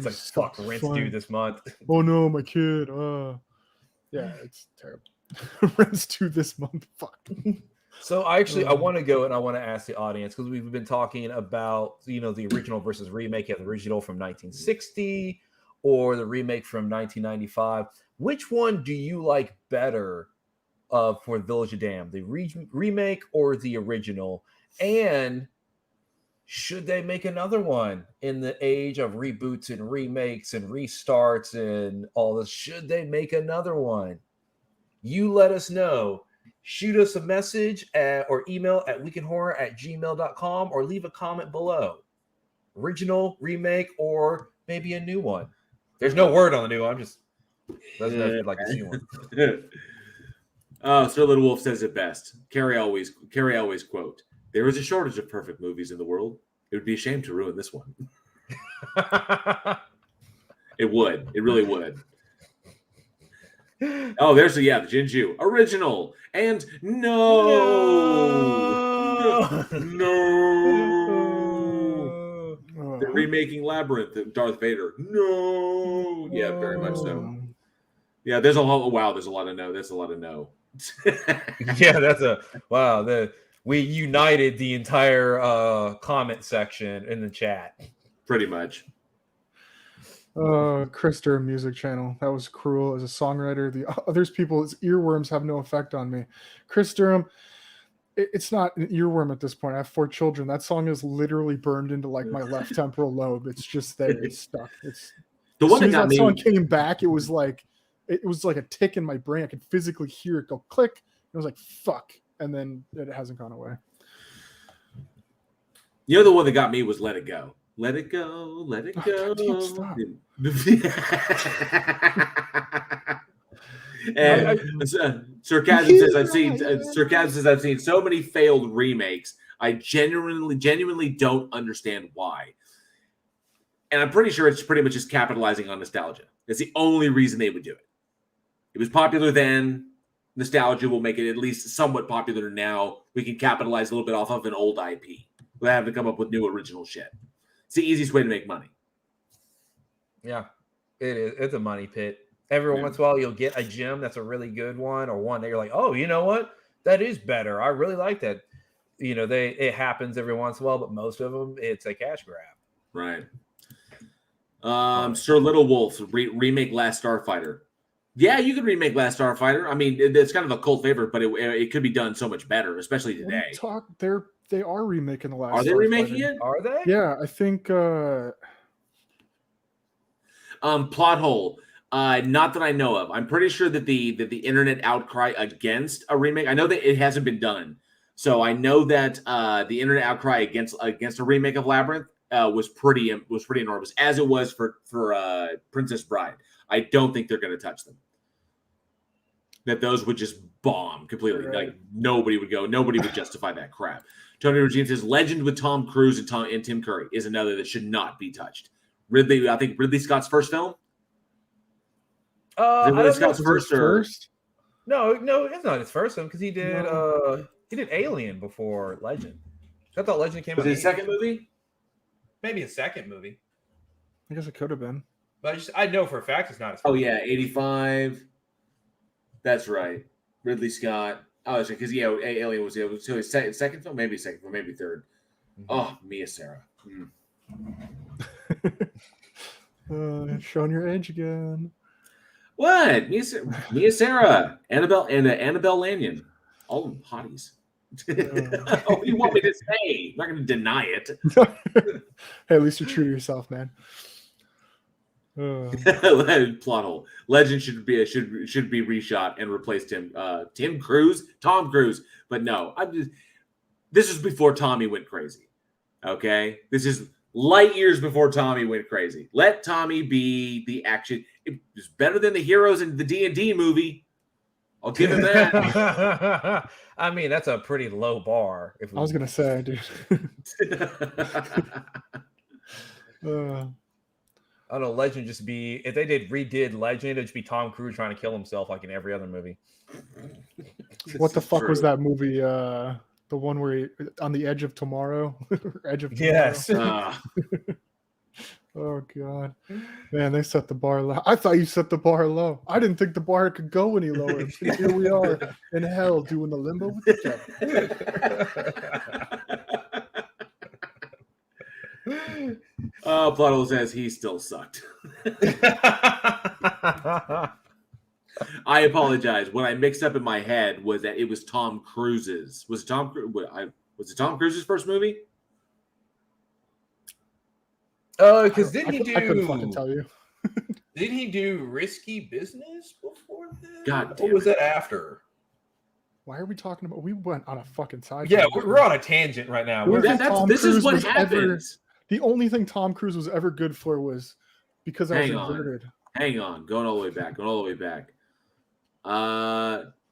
like fuck rent's due this month. Oh no, my kid. Yeah, it's terrible. Rent's due this month. Fuck. So I want to go and I want to ask the audience, because we've been talking about the original versus remake. You have the original from 1960 or the remake from 1995. Which one do you like better for Village of Damn, the remake or the original? And should they make another one in the age of reboots and remakes and restarts and all this? Should they make another one? You let us know. Shoot us a message or email at weekinhorror@gmail.com or leave a comment below. Original, remake, or maybe a new one. There's no word on the new one. I'm just doesn't know if you'd like to see one. Sir Little Wolf says it best. Carrie always quote, "There is a shortage of perfect movies in the world. It would be a shame to ruin this one." It would. It really would. Oh, there's the Jinju original and no. They're remaking Labyrinth and Darth Vader. No, yeah, very much so. Yeah, there's a lot. Wow, there's a lot of no. That's a lot of no. Yeah, that's a wow. We united the entire comment section in the chat. Pretty much. Chris Durham music channel. That was cruel as a songwriter. The others people's earworms have no effect on me. Chris Durham, it's not an earworm at this point. I have 4 children. That song is literally burned into like my left temporal lobe. It's just there. It's stuck. It's the one as soon as that song came back, it was like a tick in my brain. I could physically hear it go click. I was like, fuck. And then it hasn't gone away. The one that got me was Let It Go. Let it go, let it go. Dude, stop. And Sarcasm says I've seen so many failed remakes. I genuinely don't understand why. And I'm pretty sure it's pretty much just capitalizing on nostalgia. That's the only reason they would do it. It was popular then. Nostalgia will make it at least somewhat popular now. We can capitalize a little bit off of an old IP. We'll have to come up with new original shit. It's the easiest way to make money. Yeah, it is. It's a money pit. Every once in a while, you'll get a gem that's a really good one, or one that you're like, oh, you know what? That is better. I really like that. It happens every once in a while, but most of them, it's a cash grab. Right. Sir Little Wolf, remake Last Starfighter. Yeah, you could remake Last Starfighter. I mean, it's kind of a cult favorite, but it could be done so much better, especially today. They are remaking the Last Starfighter. Are they remaking it? Are they? Yeah, I think. Plot hole. Not that I know of. I'm pretty sure that the internet outcry against a remake. I know that it hasn't been done, so I know that the internet outcry against a remake of Labyrinth was pretty enormous, as it was for Princess Bride. I don't think they're going to touch them. That those would just bomb completely. Right. Like nobody would go. Nobody would justify that crap. Tony Regine says Legend with Tom Cruise and Tim Curry is another that should not be touched. I think Ridley Scott's first film. Ridley Scott's first? No, it's not his first film because he did Alien before Legend. I thought Legend came out. Was it his second movie? Maybe a second movie. I guess it could have been. But I know for a fact it's not his first. Oh yeah, 85. That's right. Ridley Scott. Oh, because Alien was his second film, maybe third. Mm-hmm. Oh, Mia Sarah. Showing your age again. What? Mia Sarah, Annabelle Lanyon, all of them hotties. What do you want me to say? I'm not going to deny it. Hey, at least you're true to yourself, man. Plot hole. Legend should be reshot and replace Tom Cruise. But no, this was before Tommy went crazy. Okay, this is light years before Tommy went crazy. Let Tommy be the action. It was better than the heroes in the D&D movie. I'll give him that. I mean, that's a pretty low bar. I was gonna say, dude. I don't know. Legend just be if they redid Legend, it'd just be Tom Cruise trying to kill himself like in every other movie. What the fuck was that movie? The one where he on the edge of tomorrow, edge of tomorrow. Yes. Oh god, man, they set the bar low. I thought you set the bar low. I didn't think the bar could go any lower. Here we are in hell doing the limbo with the devil. Plottle says he still sucked. I apologize. What I mixed up in my head was that it was Tom Cruise's. Was it Tom Cruise's first movie? Because didn't he do? I couldn't fucking tell you. Didn't he do Risky Business before that? God damn. Or was that after? Why are we talking about? We went on a fucking side. Yeah, we're on a tangent right now. This is what happens. The only thing Tom Cruise was ever good for was because I was inverted. Hang on, going all the way back.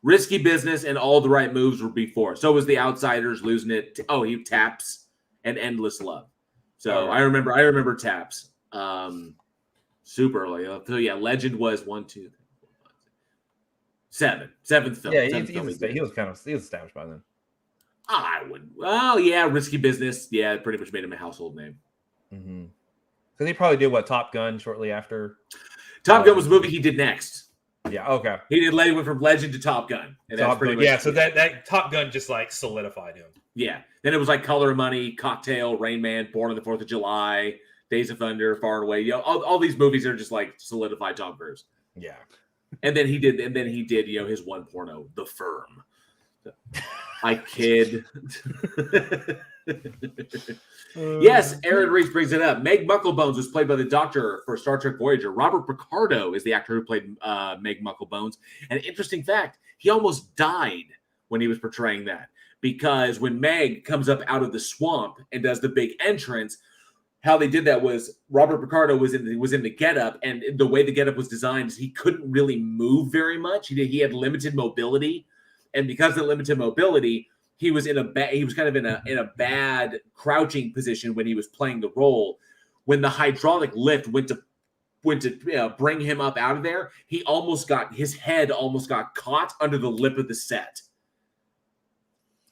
Risky Business and All the Right Moves were before. So was The Outsiders, Losing It. Oh, he Taps and Endless Love. So I remember Taps. Super early. So yeah, Legend was 1, 2, 3, 4, 5, 6, 7th film. Yeah, he was established by then. I would. Well, yeah, Risky Business. Yeah, it pretty much made him a household name. Mm-hmm. So they probably did Top Gun shortly after. Top Gun was the movie he did next. Yeah. Okay. He went from Legend to Top Gun. And Top Gun. Yeah. So that Top Gun just like solidified him. Yeah. Then it was like Color of Money, Cocktail, Rain Man, Born on the 4th of July, Days of Thunder, Far and Away. You know, all these movies are just like solidified Tom Cruise. Yeah. And then he did, his one porno, The Firm. I kid. Yes, Aaron Reese brings it up. Meg Mucklebones was played by the Doctor for Star Trek Voyager. Robert Picardo is the actor who played Meg Mucklebones. And interesting fact, he almost died when he was portraying that. Because when Meg comes up out of the swamp and does the big entrance, how they did that was Robert Picardo was in the getup, and the way the getup was designed is he couldn't really move very much. He had limited mobility, and because of the limited mobility, he was kind of in a bad crouching position when he was playing the role. When the hydraulic lift went to bring him up out of there, his head almost got caught under the lip of the set.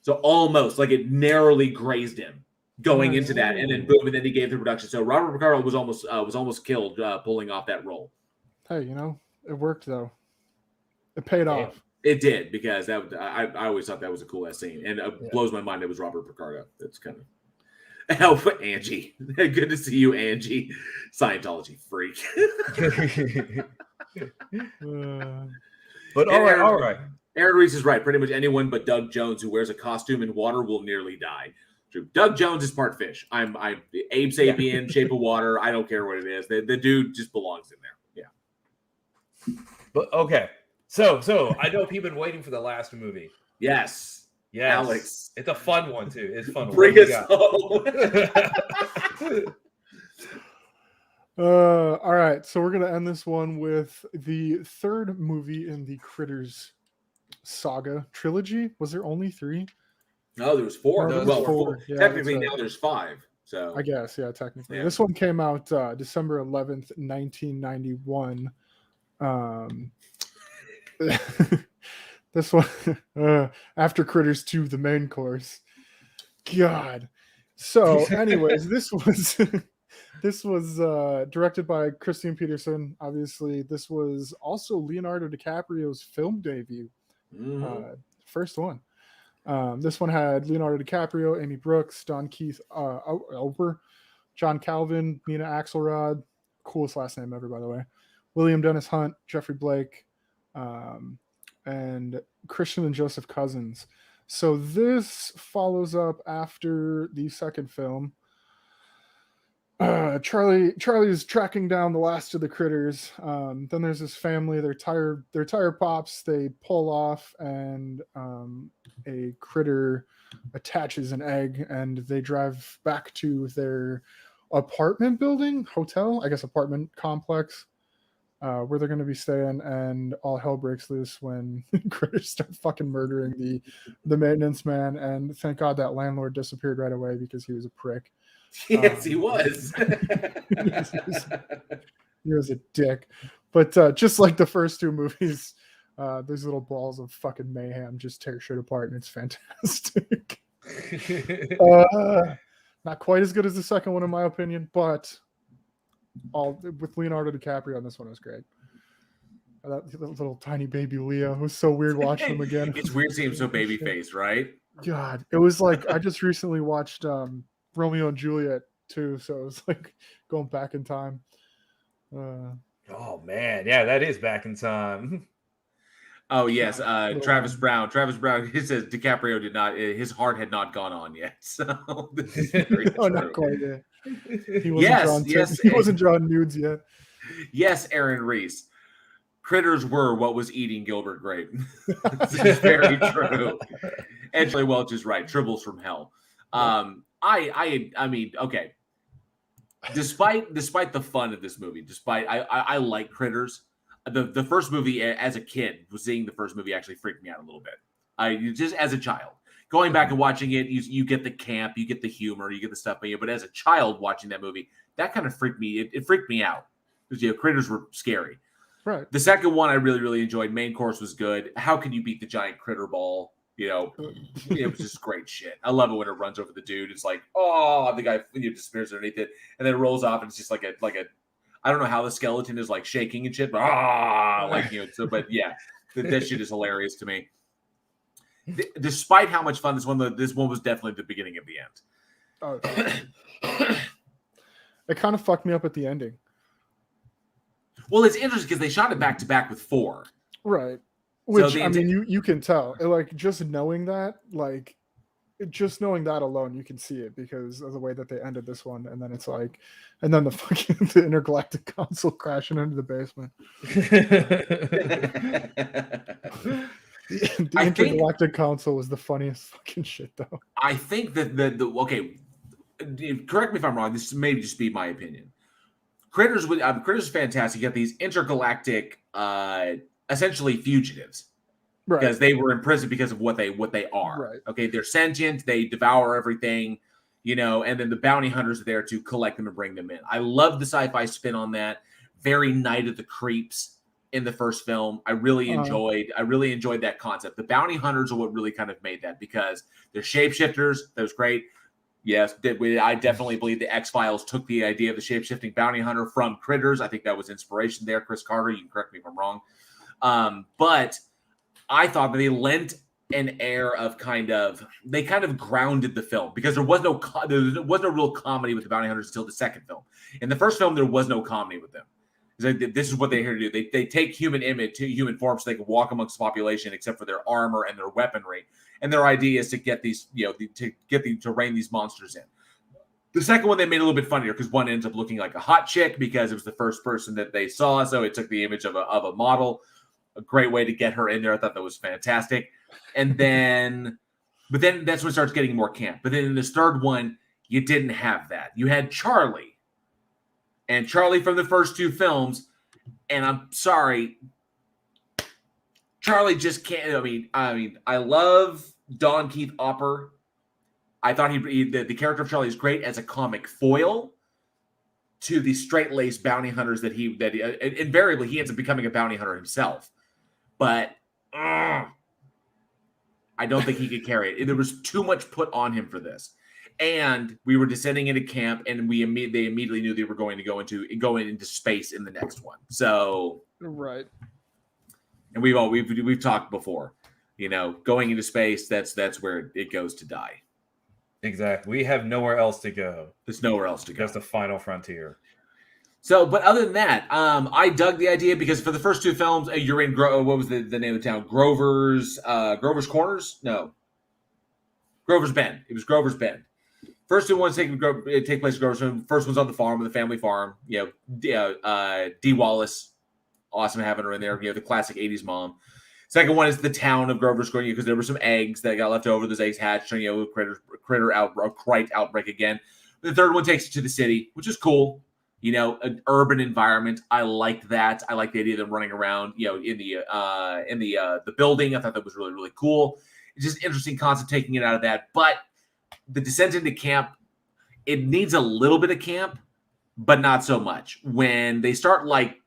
So almost like it narrowly grazed him going into that, and then boom, and then he gave the production. So Robert Picardo was almost killed pulling off that role. Hey, it worked though. It paid off. It did, because I always thought that was a cool ass scene, and it blows my mind it was Robert Picardo. That's kind of help Angie. Good to see you, Angie, Scientology freak. But all right. Aaron Reese is right. Pretty much anyone but Doug Jones who wears a costume in water will nearly die. True. Doug Jones is part fish. I'm Abe Sapien, Shape of Water. I don't care what it is. The dude just belongs in there. Yeah. But okay. So I know people have been waiting for the last movie. Yes. Alex. It's a fun one too. It's fun. Bring us home. All right. So we're gonna end this one with the third movie in the Critters saga trilogy. Was there only 3? No, there was 4. No, well, 4. Yeah, technically now there's 5. So I guess, yeah, technically. Yeah. This one came out December 11th, 1991. This one after Critters 2, the main course. God. So, anyways, this was directed by Christian Peterson. Obviously, this was also Leonardo DiCaprio's film debut. First one. This one had Leonardo DiCaprio, Amy Brooks, Don Keith Oper, John Calvin, Mina Axelrod, coolest last name ever, by the way, William Dennis Hunt, Jeffrey Blake, and Christian and Joseph Cousins. So this follows up after the second film. Charlie is tracking down the last of the critters. Then there's this family. Their tire pops. They pull off, and a critter attaches an egg, and they drive back to their apartment complex, where they're going to be staying. And all hell breaks loose when critters start fucking murdering the maintenance man. And thank God that landlord disappeared right away because he was a prick. Yes, he was. He was a dick. But just like the first two movies, those little balls of fucking mayhem just tear shit apart, and it's fantastic. Not quite as good as the second one, in my opinion, but with Leonardo DiCaprio on this one was great. That little tiny baby Leo was so weird watching him again. It's weird seeing him so baby faced, right? God, it was like I just recently watched Romeo and Juliet too, so it was like going back in time. Oh man, yeah, that is back in time. Oh yes, Travis Brown. He says DiCaprio did not. His heart had not gone on yet. So this is very true. Not quite yet. He wasn't drawing nudes yet. Yes, Aaron Reese. Critters were what was eating Gilbert Grape. This is very true. And Shelley Welch is right. Tribbles from hell. I mean, okay. Despite the fun of this movie, I like Critters. The first movie as a kid, seeing the first movie actually freaked me out a little bit. Just as a child, going back and watching it, you get the camp, you get the humor, you get the stuff. But as a child watching that movie, that kind of freaked me. It freaked me out because Critters were scary. Right. The second one I really, really enjoyed. Main course was good. How can you beat the giant critter ball? It was just great shit. I love it when it runs over the dude. It's like, oh, the guy disappears underneath it, and then it rolls off, and it's just like a. I don't know how the skeleton is like shaking and shit, but but yeah, that shit is hilarious to me. Despite how much fun this one was definitely the beginning of the end. Oh, it kind of fucked me up at the ending. Well, it's interesting because they shot it back to back with 4. Right. Which, so you can tell. Like, just knowing that alone, you can see it because of the way that they ended this one. And then it's like, and then the fucking the intergalactic console crashing into the basement. The intergalactic console was the funniest fucking shit, though. I think that okay, correct me if I'm wrong. This may just be my opinion. Critters is fantastic. You got these intergalactic, essentially fugitives, right? Because they were in prison because of what they are. Right. Okay, they're sentient. They devour everything, and then the bounty hunters are there to collect them and bring them in. I love the sci-fi spin on that. Very Night of the Creeps in the first film. I really enjoyed that concept. The bounty hunters are what really kind of made that because they're shapeshifters. That was great. Yes, I definitely believe the X-Files took the idea of the shape-shifting bounty hunter from Critters. I think that was inspiration there. Chris Carter, you can correct me if I'm wrong. But I thought that they lent an air of they kind of grounded the film because there was no real comedy with the bounty hunters until the second film. In the first film, there was no comedy with them. This is what they're here to do. They take human form so they can walk amongst the population, except for their armor and their weaponry. And their idea is to get these, to rein these monsters in. The second one they made a little bit funnier because one ends up looking like a hot chick because it was the first person that they saw, so it took the image of a model. A great way to get her in there. I thought that was fantastic. And then, but then that's when it starts getting more camp. But then in this third one, you didn't have that. You had Charlie, and Charlie from the first 2 films. And I'm sorry. Charlie just can't. I mean, I love Don Keith Opper. I thought the character of Charlie is great as a comic foil to the straight-laced bounty hunters that invariably he ends up becoming a bounty hunter himself. But I don't think he could carry it. There was too much put on him for this, and we were descending into camp, and they immediately knew they were going to go into space in the next one. So right. And we've talked before, going into space, that's where it goes to die. Exactly. We have nowhere else to go. There's nowhere else to go. That's the final frontier. So, but other than that, I dug the idea because for the first two films, you're in what was the name of the town? Grover's Corners? No, Grover's Bend. It was Grover's Bend. First two ones take place at Grover's Bend. First one's on the farm, the family farm. You know, Dee Wallace, awesome having her in there. You know, the classic '80s mom. Second one is the town of Grover's Corners because there were some eggs that got left over. Those eggs hatched, and crite outbreak again. The third one takes you to the city, which is cool. You know, an urban environment. I liked that. I like the idea of them running around, you know, in the building. I thought that was really, really cool. It's just an interesting concept taking it out of that. But the descent into camp, it needs a little bit of camp, but not so much. When they start like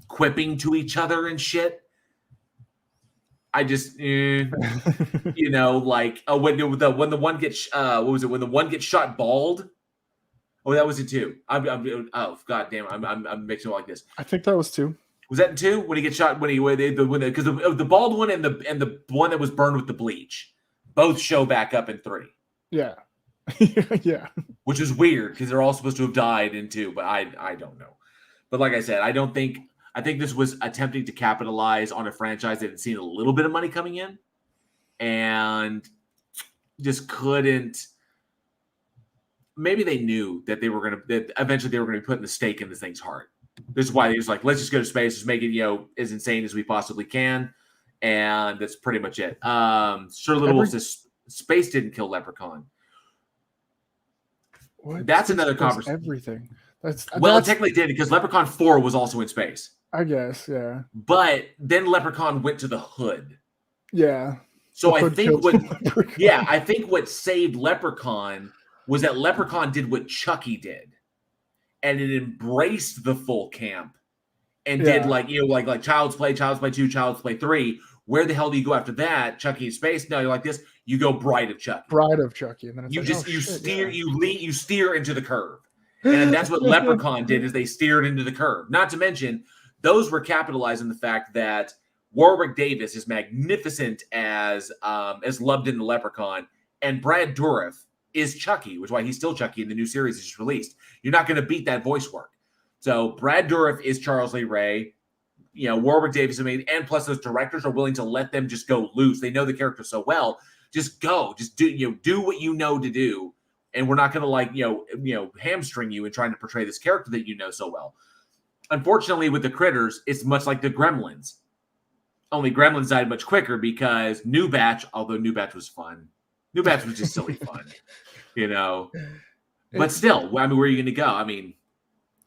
quipping to each other and shit, I just, you know, like when the one gets what was it? When the one gets shot bald. Oh, that was it too. Oh, god damn! I'm mixing it like this. I think that was 2. Was that in 2 when he gets shot? Because the bald one and the one that was burned with the bleach, both show back up in 3. Yeah, yeah. Which is weird because they're all supposed to have died in 2, but I don't know. But like I said, I think this was attempting to capitalize on a franchise that had seen a little bit of money coming in, and just couldn't. Maybe they knew that eventually they were going to be putting the stake in this thing's heart. This is why they was like, let's just go to space, just make it, you know, as insane as we possibly can. And that's pretty much it. Sure Little Wolf says space didn't kill Leprechaun. What? That's another conversation. Everything. It technically did because Leprechaun 4 was also in space. I guess, yeah. But then Leprechaun went to the hood. Yeah. So I think what saved Leprechaun was that Leprechaun did what Chucky did, and it embraced the full camp, and did like Child's Play 2, Child's Play 3. Where the hell do you go after that? Chucky in space? No, you're like this. You go Bride of Chucky. Bride of Chucky, and then it's you steer into the curve, and that's what Leprechaun did. Is they steered into the curve. Not to mention, those were capitalizing the fact that Warwick Davis is magnificent as Lubden the Leprechaun, and Brad Dourif is Chucky, which is why he's still Chucky in the new series that's just released. You're not going to beat that voice work. So Brad Dourif is Charles Lee Ray. You know, Warwick Davis, and plus those directors are willing to let them just go loose. They know the character so well. Just go, just do what you know to do, and we're not going to hamstring you in trying to portray this character that you know so well. Unfortunately, with the Critters, it's much like the Gremlins. Only Gremlins died much quicker because New Batch, although New Batch was fun. New Batch was just silly fun, you know. But still, I mean, where are you going to go? I mean,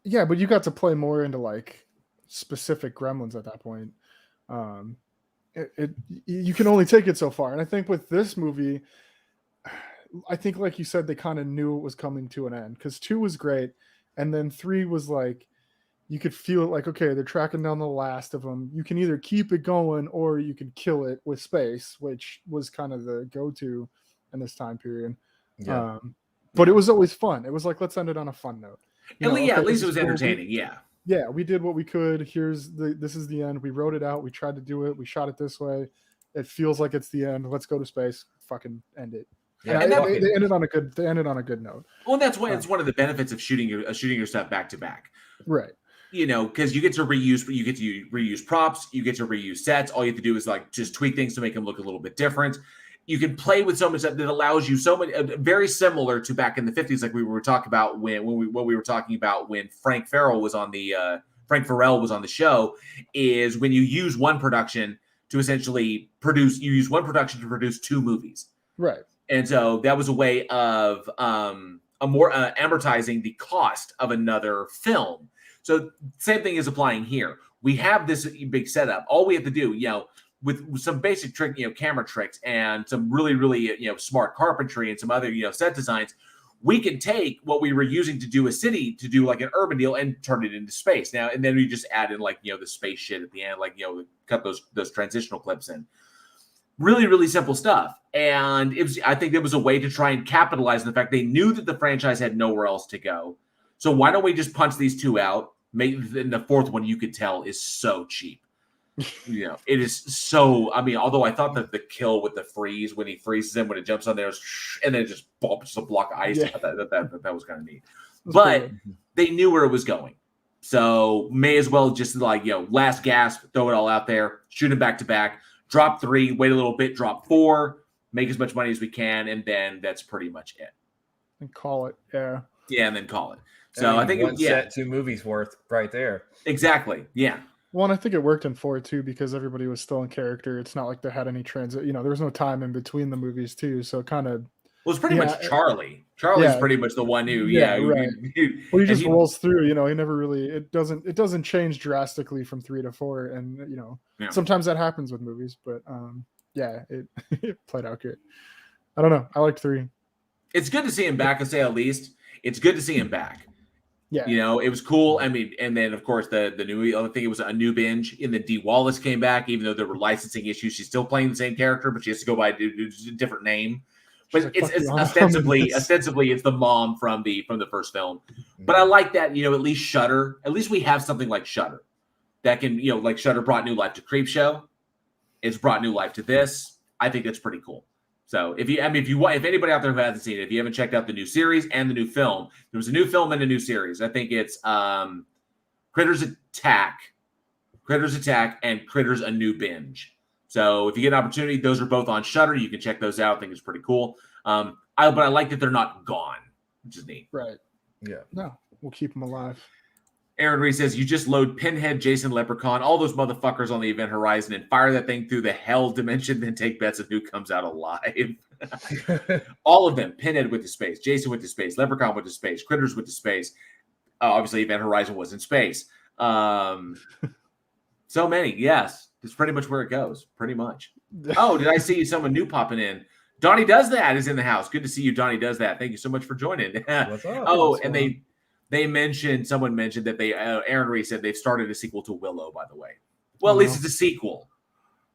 yeah, but you got to play more into like specific Gremlins at that point. You can only take it so far, and I think with this movie, I think like you said, they kind of knew it was coming to an end because 2 was great, and then 3 was like you could feel it like, okay, they're tracking down the last of them. You can either keep it going or you can kill it with space, which was kind of the go-to in this time period. Yeah. But it was always fun. It was like, let's end it on a fun note. At least it was entertaining. Yeah, we did what we could. This is the end. We wrote it out. We tried to do it. We shot it this way. It feels like it's the end. Let's go to space. Fucking end it. Yeah, and they ended on a good. They ended on a good note. Well, that's why it's one of the benefits of shooting your stuff back to back. Right. You know, because you get to reuse props, you get to reuse sets. All you have to do is like just tweak things to make them look a little bit different. You can play with so much that allows you so much, very similar to back in the 50s, like we were talking about when Frank Farrell was on the show, is when you use one production to essentially produce 2 movies. Right. And so that was a way of amortizing the cost of another film. So same thing is applying here. We have this big setup. All we have to do, with some basic camera tricks and some really, really, smart carpentry and some other, set designs, we can take what we were using to do a city to do like an urban deal and turn it into space now. And then we just add in the space shit at the end, cut those transitional clips in. Really, really simple stuff. And I think it was a way to try and capitalize on the fact they knew that the franchise had nowhere else to go. So why don't we just punch these 2 out? And the 4th one, you could tell, is so cheap. It is so. I mean, although I thought that the kill with the freeze when he freezes him when it jumps on there, and then it just bumps a block of ice. Yeah. That was kind of neat. But they knew where it was going. So may as well just like, last gasp, throw it all out there, shoot them back to back, drop 3, wait a little bit, drop 4, make as much money as we can, and then that's pretty much it. And call it, yeah. Yeah, and then call it. So I think one set, 2 movies worth right there. Exactly. Yeah. Well, and I think it worked in 4 too because everybody was still in character. It's not like they had any transit. There was no time in between the movies too, so it kind of. Well, it's pretty much Charlie. Charlie's pretty much the one who, right. He just rolls through. He never really. It doesn't change drastically from 3 to 4, and sometimes that happens with movies, but it played out good. I don't know. I liked 3. It's good to see him back, to say at least. It's good to see him back. Yeah. It was cool. I mean, and then of course the new, I think it was a new binge, and then Dee Wallace came back, even though there were licensing issues. She's still playing the same character, but she has to go by a different name. But it's ostensibly it's the mom from the first film. But I like that, at least Shudder, at least we have something like Shudder that can, like Shudder brought new life to Creepshow. It's brought new life to this. I think that's pretty cool. So if anybody out there who hasn't seen it, if you haven't checked out the new series and the new film, there was a new film and a new series. I think it's Critters Attack, and Critters A New Binge. So if you get an opportunity, those are both on Shudder. You can check those out. I think it's pretty cool. But I like that they're not gone, which is neat. Right. Yeah. No, we'll keep them alive. Aaron Reese says, you just load Pinhead, Jason Leprechaun, all those motherfuckers on the event horizon and fire that thing through the hell dimension, then take bets of who comes out alive. All of them. Pinhead with the space, Jason with the space, Leprechaun with the space, Critters with the space. Obviously, Event Horizon was in space. So many, yes. That's pretty much where it goes, pretty much. Oh, did I see someone new popping in? Donnie Does That is in the house. Good to see you, Donnie Does That. Thank you so much for joining. What's up? Oh, and someone mentioned that Aaron Reese said they've started a sequel to Willow, by the way. Well, at least it's a sequel.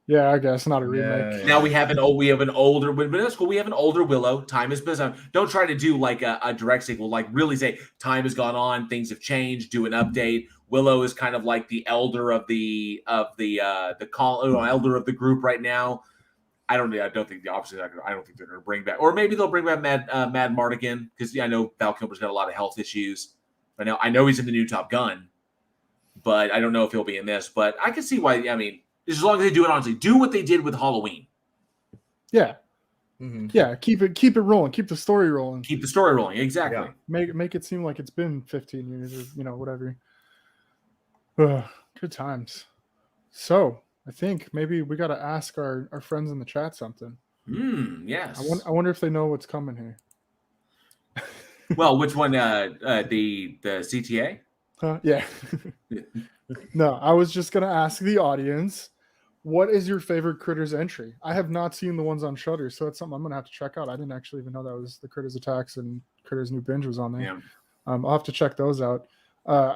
Yeah, I guess not a remake. Now we have an older, but that's cool. We have an older Willow. Time has been. Don't try to do like a direct sequel. Like really say time has gone on, things have changed. Do an update. Willow is kind of like the elder of the elder of the group right now. I don't think the opposite. I don't think they're going to bring back, or maybe they'll bring back Mad Mardigan because I know Val Kilmer's got a lot of health issues. I know he's in the new Top Gun, but I don't know if he'll be in this. But I can see why. I mean, as long as they do it honestly, do what they did with Halloween. Yeah. Mm-hmm. Yeah, keep it rolling. Keep the story rolling. Keep the story rolling. Exactly. Yeah. Make it seem like it's been 15 years or whatever. Good times. So I think maybe we got to ask our friends in the chat something. Yes. I wonder if they know what's coming here. Well, which one? The CTA? Yeah. No, I was just gonna ask the audience, what is your favorite Critters entry? I have not seen the ones on Shudder, so that's something I'm gonna have to check out. I didn't actually even know that was the Critters Attacks and Critters New Binge was on there. Yeah. I'll have to check those out.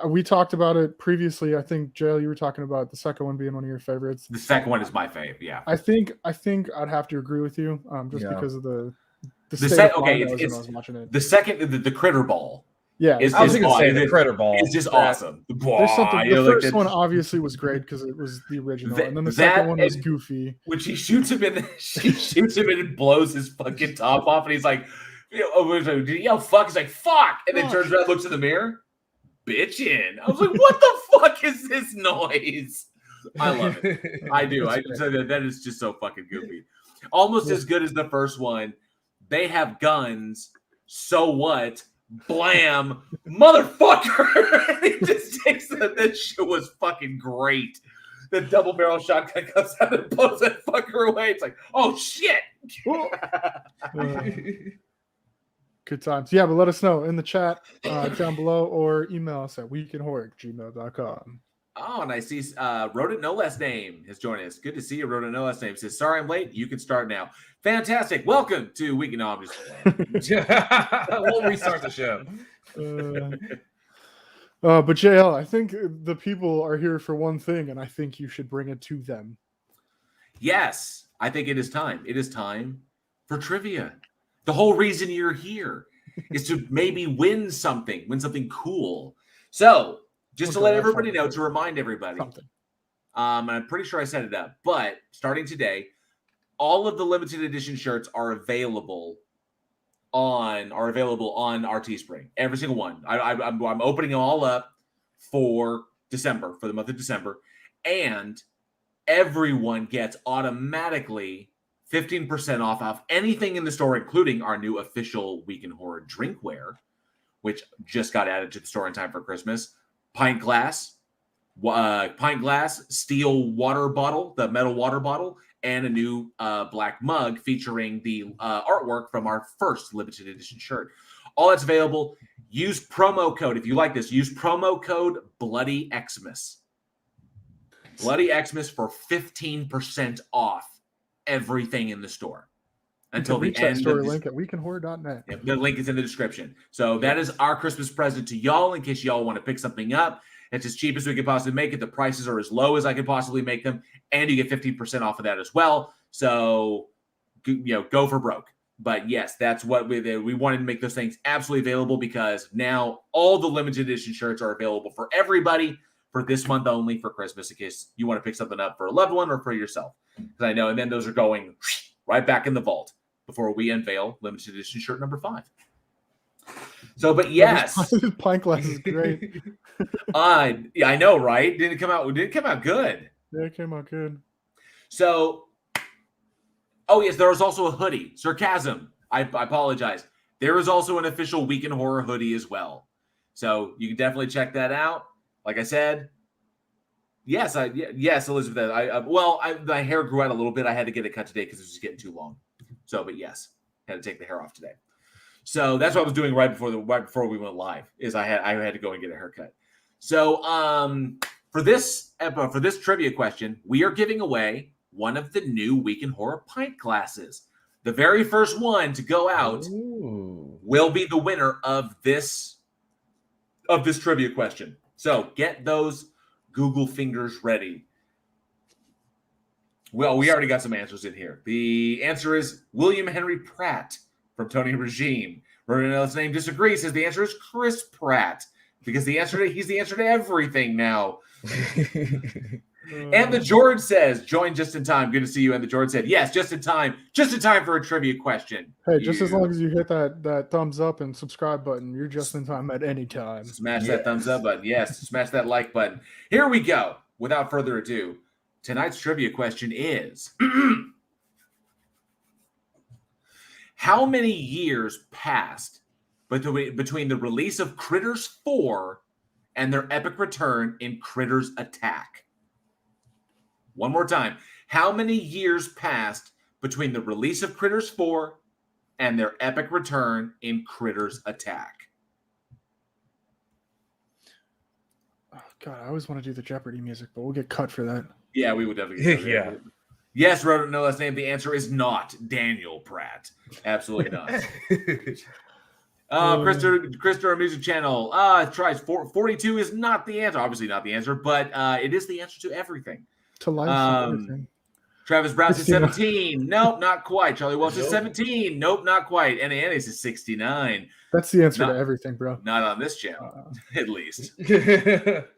We talked about it previously. I think, Jail, you were talking about the second one being one of your favorites. The second one is my fave. Yeah. I think I'd have to agree with you, because of the second, the Critter Ball. Yeah, I was going to say the Critter Ball. It's just awesome. There's something. The first one obviously was great because it was the original, and then the second one was goofy. When she shoots him in, and blows his fucking top off, and he's like, did he yell fuck? He's like fuck, and then turns around, looks in the mirror, bitchin'. I was like, what the fuck is this noise? I love it. I do. That is just so fucking goofy. Almost as good as the first one. They have guns. So what? Blam, motherfucker! And he just takes that shit was fucking great. The double barrel shotgun comes out and blows that fucker away. It's like, oh shit! Good times. Yeah, but let us know in the chat down below or email us at weekinhorror@gmail.com. Oh, and I see Rodent No Last Name has joined us. Good to see you, Rodent No Last Name. Says, sorry I'm late. You can start now. Fantastic. Welcome to Week in Horror. We'll restart the show. But JL, I think the people are here for one thing, and I think you should bring it to them. Yes, I think it is time. It is time for trivia. The whole reason you're here is to maybe win something cool. So, just to let everybody know, to remind everybody, and I'm pretty sure I set it up, but starting today, all of the limited edition shirts are available on our Teespring. Every single one. I'm opening them all up for December, for the month of December. And everyone gets automatically 15% off of anything in the store, including our new official Week in Horror drinkware, which just got added to the store in time for Christmas. Pint glass, steel water bottle, the metal water bottle, and a new black mug featuring the artwork from our first limited edition shirt. All that's available. Use promo code, if you like this, use promo code Bloody Xmas. Bloody Xmas for 15% off everything in the store. Until the end store of link at weekinhorror.net. Yep, the link is in the description. So that is our Christmas present to y'all in case y'all want to pick something up. It's as cheap as we could possibly make it. The prices are as low as I could possibly make them. And you get 15% off of that as well. So, go for broke. But yes, that's what we did. We wanted to make those things absolutely available because now all the limited edition shirts are available for everybody for this month only for Christmas in case you want to pick something up for a loved one or for yourself. Because I know, and then those are going right back in the vault before we unveil limited edition shirt number 5. So, but yes, pint glass is great. yeah, I know, right? Didn't come out good. Yeah, it came out good. So, oh yes, there was also a hoodie. Sarcasm. I apologize. There is also an official Week in Horror hoodie as well. So you can definitely check that out. Like I said, yes, Elizabeth. My hair grew out a little bit. I had to get it cut today because it was just getting too long. So, but yes, had to take the hair off today. So that's what I was doing right before we went live. Is I had to go and get a haircut. So for this trivia question, we are giving away one of the new Week in Horror pint glasses. The very first one to go out will be the winner of this trivia question. So get those Google fingers ready. Well, we already got some answers in here. The answer is William Henry Pratt from Tony Regime. Ravenous name disagrees, says the answer is Chris Pratt because he's the answer to everything now. And the George says, join just in time. Good to see you. And the George said, yes, just in time for a trivia question. Hey, just as long as you hit that thumbs up and subscribe button, you're just in time at any time. Smash that thumbs up button. Yes, smash that like button. Here we go. Without further ado, tonight's trivia question is, how many years passed between the release of Critters 4 and their epic return in Critters Attack? One more time. How many years passed between the release of Critters 4 and their epic return in Critters Attack? Oh, God, I always want to do the Jeopardy music, but we'll get cut for that. Yeah, we would definitely get cut. Yeah. Yes, wrote no last name. The answer is not Daniel Pratt. Absolutely not. Christopher Music Channel tries 42 is not the answer. Obviously not the answer, but it is the answer to everything. To life and everything. Travis Brown says 17. Nope, not quite. Charlie Welch says 17. Nope, not quite. And Annie says 69. That's the answer to everything, bro. Not on this channel, at least.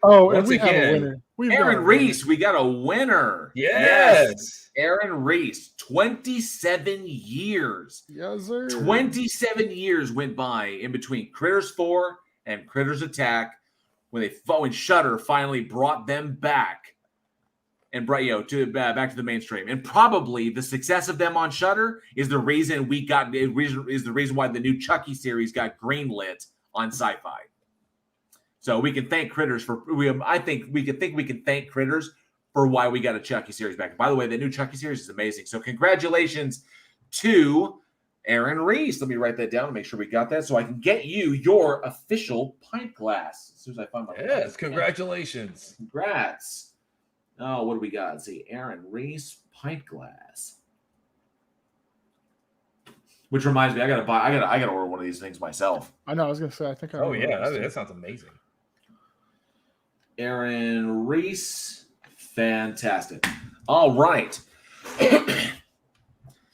Oh, and we have a winner. Aaron Reese, we got a winner. Yes. Aaron Reese, 27 years. Yes, sir. 27 years went by in between Critters 4 and Critters Attack when Shudder finally brought them back and brought back to the mainstream. And probably the success of them on Shudder is the reason why the new Chucky series got greenlit on Sci-Fi. So we can thank Critters I think we can thank Critters for why we got a Chucky series back. And by the way, the new Chucky series is amazing. So congratulations to Aaron Reese. Let me write that down and make sure we got that so I can get you your official pint glass as soon as I find my congratulations. Congrats. Oh, what do we got? Let's see. Aaron Reese pint glass. Which reminds me, I gotta order one of these things myself. I know, I was gonna say, I think that sounds amazing. Aaron Reese. Fantastic. All right.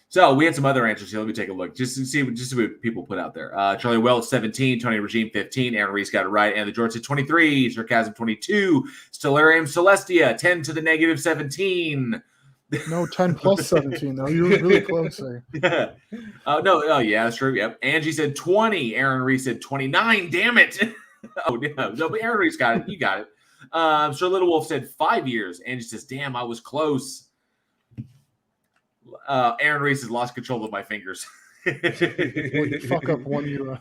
So we had some other answers here. Let me take a look just to see what people put out there. Charlie Welch 17, Tony Regime 15, Aaron Reese got it right, and the George said 23, Sarcasm 22, Stellarium Celestia 10 to the negative 17. No, 10 plus 17 though. You were really close there. No. Oh yeah, that's true. Yep. Angie said 20. Aaron Reese said 29. Damn it. Oh, no, but Aaron Reese got it. You got it. Sir Little Wolf said 5 years. Angie says, damn, I was close. Aaron Reese has lost control of my fingers. Well, you fuck up one you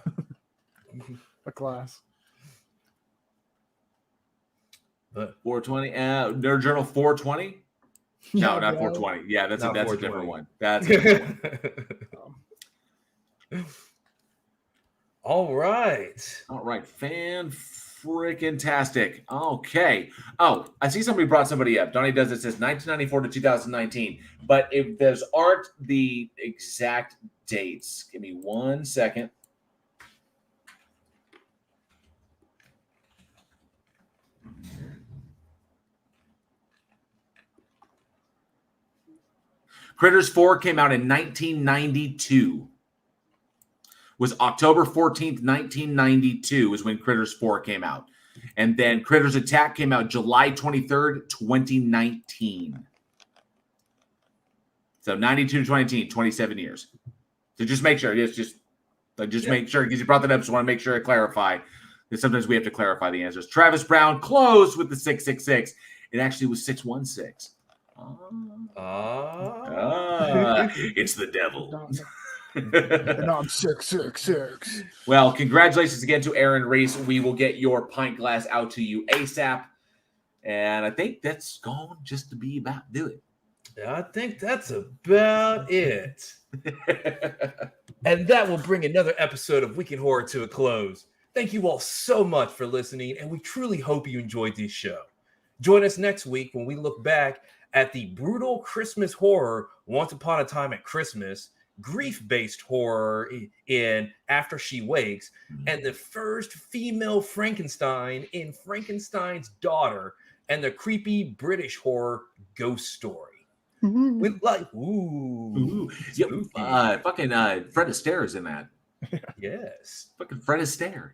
a class. But 420, Nerd Journal 420? No, not 420. Yeah, that's a different one. That's a different one. All right. Fan-freaking-tastic. Okay. Oh, I see somebody brought somebody up. Donnie does it, says 1994 to 2019. But if those aren't the exact dates, give me 1 second. Critters 4 came out in 1992. Was October 14th, 1992 is when Critters 4 came out. And then Critters Attack came out July 23rd, 2019. So 92 to 2019, 27 years. So just make sure. Make sure, because you brought that up, so I want to make sure I clarify. Because sometimes we have to clarify the answers. Travis Brown closed with the 666. It actually was 616. It's the devil. And I'm 666. Well, congratulations again to Aaron Reese. We will get your pint glass out to you ASAP. And I think that's going just to be about do it. I think that's about it. And that will bring another episode of Weekend Horror to a close. Thank you all so much for listening, and we truly hope you enjoyed this show. Join us next week when we look back at the brutal Christmas horror Once Upon a Time at Christmas, grief-based horror in After She Wakes, and the first female Frankenstein in Frankenstein's Daughter, and the creepy British horror Ghost Story. We like fucking Fred Astaire is in that. Yes. Fucking Fred Astaire.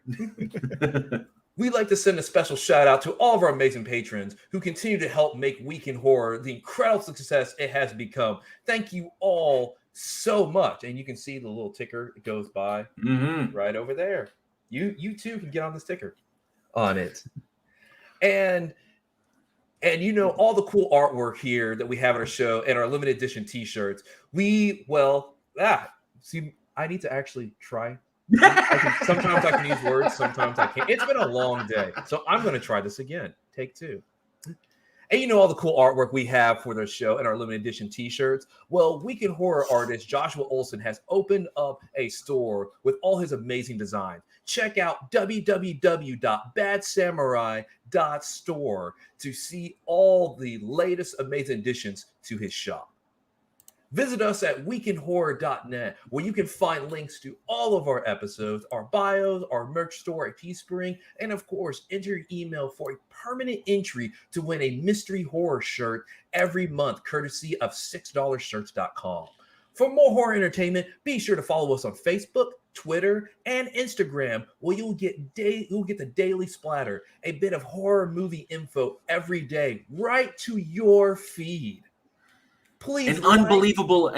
We'd like to send a special shout out to all of our amazing patrons who continue to help make Weekend Horror the incredible success it has become. Thank you all so much. And you can see the little ticker that goes by right over there. You too can get on the sticker on it. And you know, all the cool artwork here that we have at our show and our limited edition t-shirts. See, I need to actually try. Sometimes I can use words, sometimes I can't. It's been a long day, so I'm going to try this again. Take 2. And you know all the cool artwork we have for the show and our limited edition t-shirts. Well, Weekend Horror artist Joshua Olsen has opened up a store with all his amazing designs. Check out www.badsamurai.store to see all the latest amazing additions to his shop. Visit us at weekinhorror.net, where you can find links to all of our episodes, our bios, our merch store at Teespring, and of course, enter your email for a permanent entry to win a mystery horror shirt every month, courtesy of $6shirts.com. For more horror entertainment, be sure to follow us on Facebook, Twitter, and Instagram, where you'll get the Daily Splatter, a bit of horror movie info every day, right to your feed. Please, an unbelievable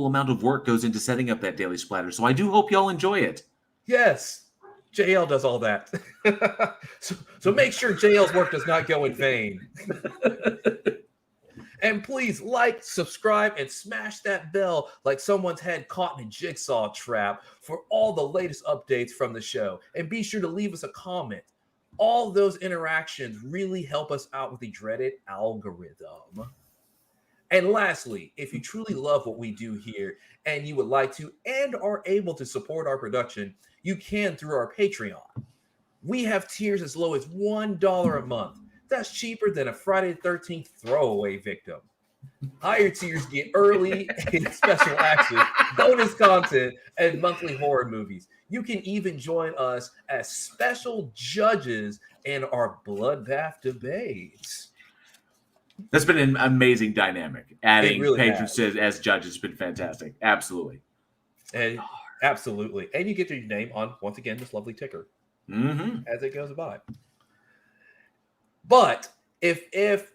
amount of work goes into setting up that Daily Splatter. So I do hope y'all enjoy it. Yes, JL does all that. so make sure JL's work does not go in vain. And please like, subscribe, and smash that bell like someone's head caught in a jigsaw trap for all the latest updates from the show. And be sure to leave us a comment. All those interactions really help us out with the dreaded algorithm. And lastly, if you truly love what we do here and you would like to and are able to support our production, you can through our Patreon. We have tiers as low as $1 a month. That's cheaper than a Friday the 13th throwaway victim. Higher tiers get early and special access, bonus content, and monthly horror movies. You can even join us as special judges in our bloodbath debates. That's been an amazing dynamic. Adding really patrons as judges has been fantastic. Absolutely. And absolutely. And you get your name on, once again, this lovely ticker as it goes by. But if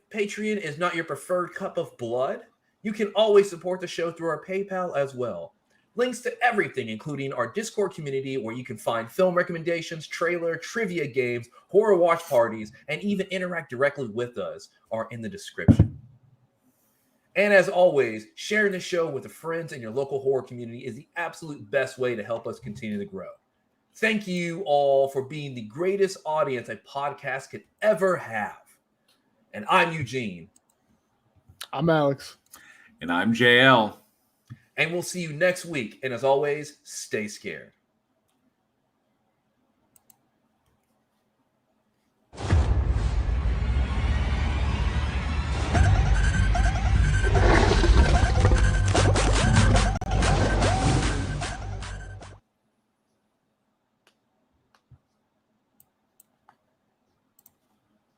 Patreon is not your preferred cup of blood, you can always support the show through our PayPal as well. Links to everything, including our Discord community where you can find film recommendations, trailer, trivia games, horror watch parties, and even interact directly with us, are in the description. And as always, sharing the show with the friends in your local horror community is the absolute best way to help us continue to grow. Thank you all for being the greatest audience a podcast could ever have. And I'm Eugene. I'm Alex. And I'm JL. And we'll see you next week. And as always, stay scared.